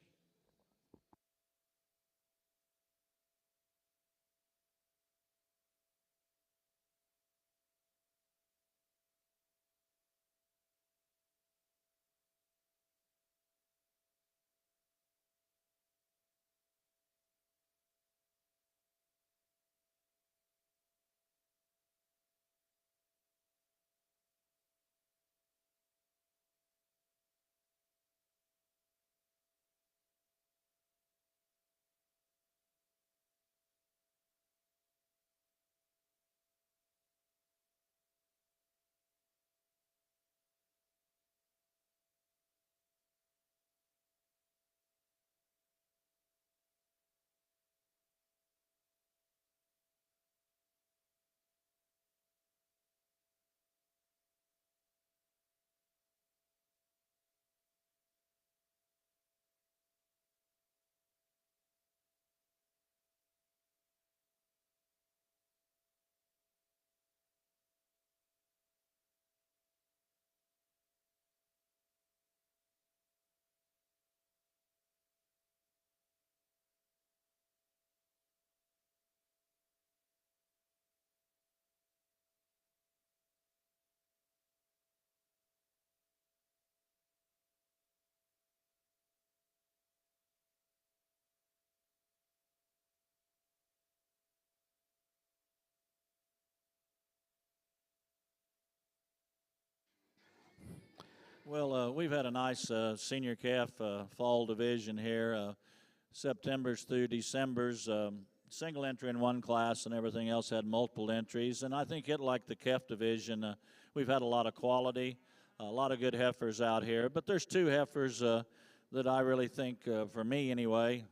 Speaker 3: Well, we've had a nice senior calf fall division here, September's through December's. Single entry in one class and everything else had multiple entries. And I think it, like the calf division, we've had a lot of quality, a lot of good heifers out here. But there's two heifers that I really think, for me anyway,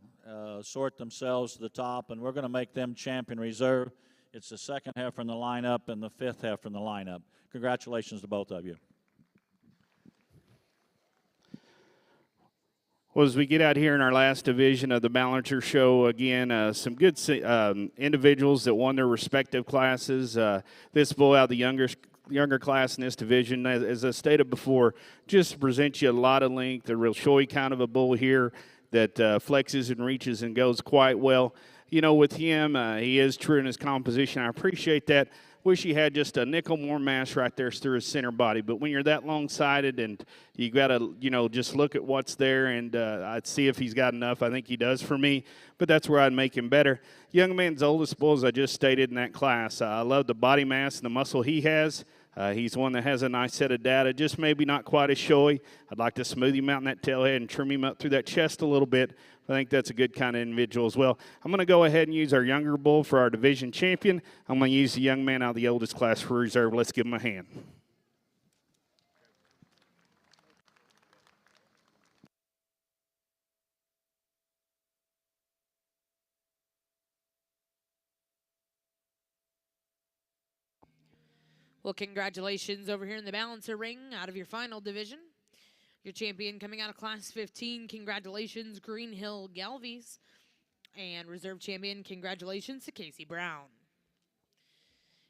Speaker 3: sort themselves to the top, and we're going to make them champion reserve. It's the second heifer in the lineup and the fifth heifer in the lineup. Congratulations to both of you.
Speaker 2: Well, as we get out here in our last division of the Balancer Show, again, some good individuals that won their respective classes. This bull out of the younger class in this division, as I stated before, just presents you a lot of length, a real showy kind of a bull here that flexes and reaches and goes quite well. You know, with him, he is true in his composition. I appreciate that. Wish he had just a nickel more mass right there through his center body. But when you're that long-sided and you got to, just look at what's there and I'd see if he's got enough. I think he does for me, but that's where I'd make him better. Young man's oldest bull, as I just stated in that class. I love the body mass and the muscle he has. He's one that has a nice set of data, just maybe not quite as showy. I'd like to smooth him out in that tail head and trim him up through that chest a little bit. I think that's a good kind of individual as well. I'm going to go ahead and use our younger bull for our division champion. I'm going to use the young man out of the oldest class for reserve. Let's give him a hand.
Speaker 1: Well, congratulations over here in the Balancer ring out of your final division. Your champion coming out of Class 15, congratulations, Green Hill Gelbvieh. And reserve champion, congratulations to Casey Brown.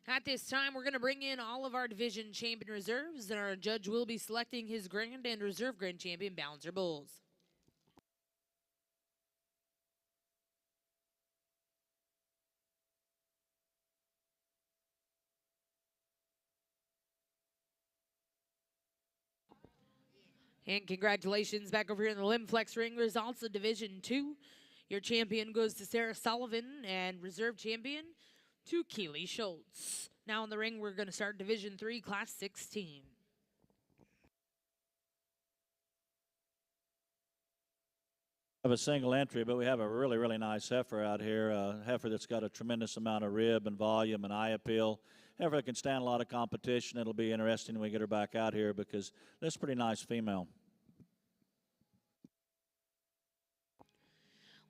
Speaker 1: At this time, we're going to bring in all of our division champion reserves, and our judge will be selecting his grand and reserve grand champion Balancer bulls. And congratulations back over here in the Limb Flex ring results of Division 2. Your champion goes to Sarah Sullivan and reserve champion to Keely Schultz. Now in the ring, we're going to start Division 3, Class 16.
Speaker 3: Have a single entry, but we have a really, really nice heifer out here. A heifer that's got a tremendous amount of rib and volume and eye appeal. Heifer that can stand a lot of competition. It'll be interesting when we get her back out here because this is a pretty nice female.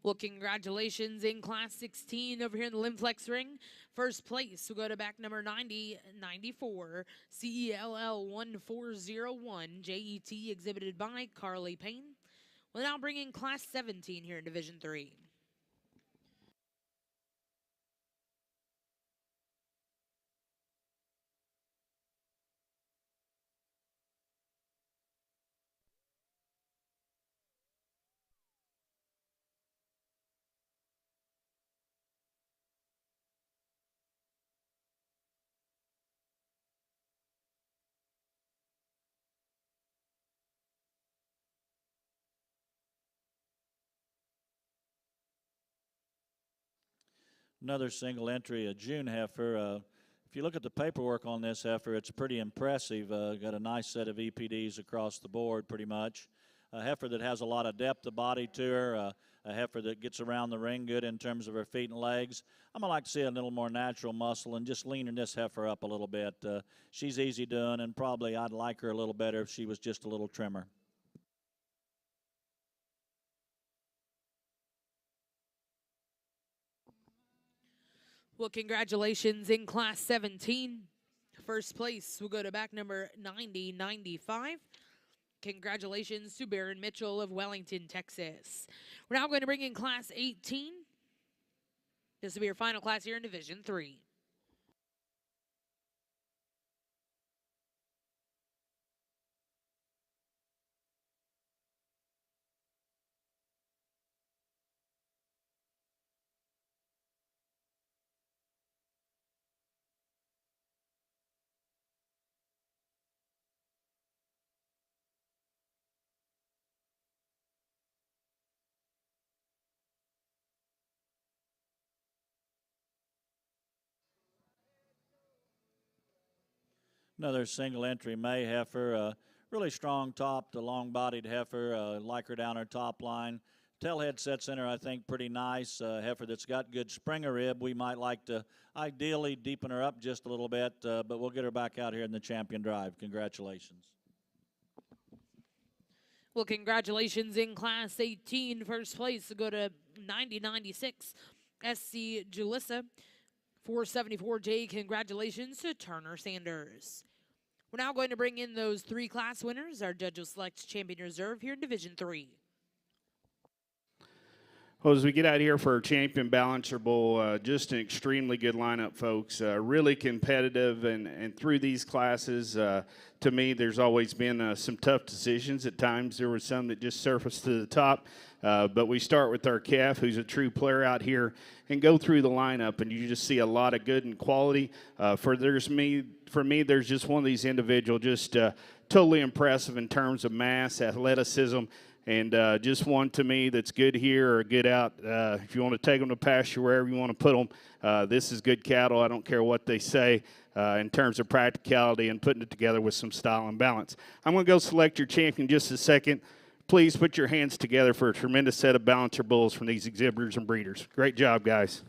Speaker 1: Well, congratulations in Class 16 over here in the Limb Flex ring. First place will go to back number 9094, CELL 1401, JET, exhibited by Carly Payne. We'll now bring in Class 17 here in Division 3.
Speaker 3: Another single entry, a June heifer. If you look at the paperwork on this heifer, it's pretty impressive. Got a nice set of EPDs across the board pretty much. A heifer that has a lot of depth of body to her, a heifer that gets around the ring good in terms of her feet and legs. I'm going to like to see a little more natural muscle and just leaning this heifer up a little bit. She's easy doing, and probably I'd like her a little better if she was just a little trimmer.
Speaker 1: Well, congratulations in Class 17. First place will go to back number 9095. Congratulations to Baron Mitchell of Wellington, Texas. We're now going to bring in Class 18. This will be your final class here in Division 3.
Speaker 3: Another single entry May heifer, really strong top to long-bodied heifer, like her down her top line. Tailhead sets in her, I think, pretty nice. Heifer that's got good springer rib. We might like to ideally deepen her up just a little bit, but we'll get her back out here in the champion drive. Congratulations.
Speaker 1: Well, congratulations in Class 18. First place to go to 9096, SC Julissa. 474J, congratulations to Turner Sanders. We're now going to bring in those three class winners. Our judge will select champion reserve here in Division 3.
Speaker 2: Well, as we get out here for our Champion Balancer Bowl, just an extremely good lineup, folks. Really competitive, and through these classes, to me, there's always been some tough decisions. At times, there were some that just surfaced to the top. But we start with our calf, who's a true player out here, and go through the lineup, and you just see a lot of good and quality. For me, there's just one of these individuals, just totally impressive in terms of mass, athleticism, and just one to me that's good here or good out. If you want to take them to pasture, wherever you want to put them, this is good cattle. I don't care what they say in terms of practicality and putting it together with some style and balance. I'm going to go select your champion in just a second. Please put your hands together for a tremendous set of balancer bulls from these exhibitors and breeders. Great job, guys.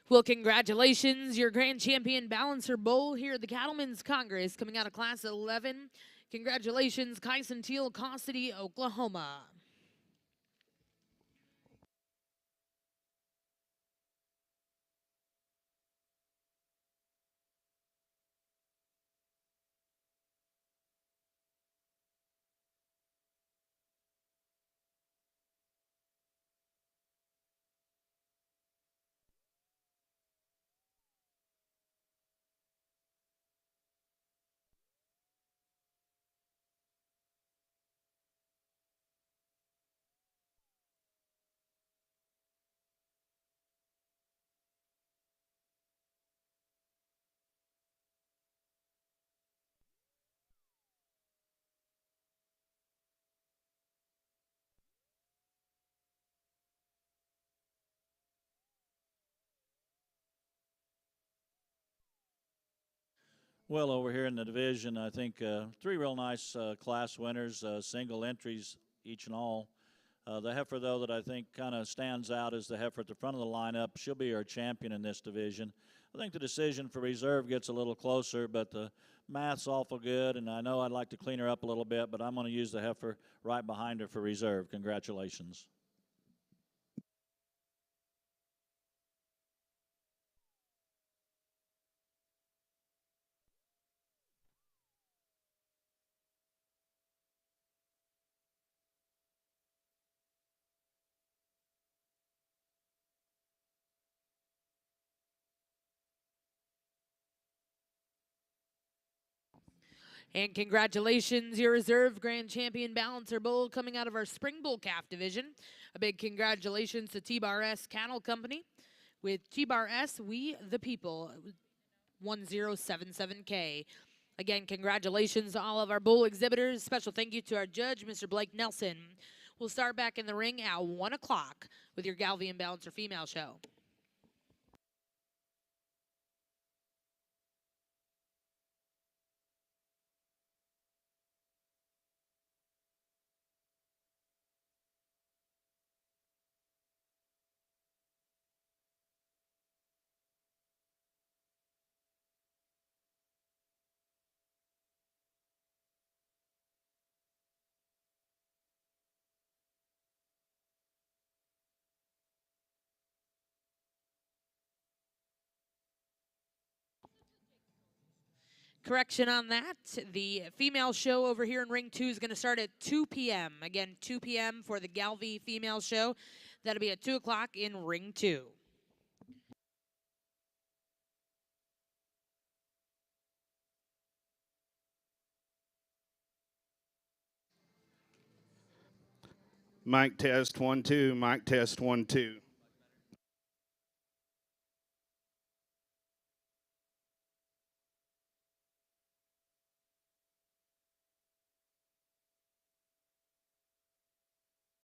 Speaker 1: Well, congratulations, your Grand Champion Balancer Bowl here at the Cattlemen's Congress coming out of Class 11. Congratulations, Kyson Teal, Costity, Oklahoma.
Speaker 3: Well, over here in the division, I think three real nice class winners, single entries each and all. The heifer, though, that I think kind of stands out is the heifer at the front of the lineup. She'll be our champion in this division. I think the decision for reserve gets a little closer, but the math's awful good, and I know I'd like to clean her up a little bit, but I'm going to use the heifer right behind her for reserve. Congratulations.
Speaker 1: And congratulations, your reserve grand champion balancer bull coming out of our spring bull calf division. A big congratulations to T-Bar S Cattle Company. With T-Bar S, we the people, 1077K. Again, congratulations to all of our bull exhibitors. Special thank you to our judge, Mr. Blake Nelson. We'll start back in the ring at 1 o'clock with your Gelbvieh and Balancer female show. Correction on that. The female show over here in Ring 2 is going to start at 2 p.m. Again, 2 p.m. for the Gelbvieh female show. That'll be at 2 o'clock in Ring 2.
Speaker 2: Mic test 1 2. Mic test 1 2.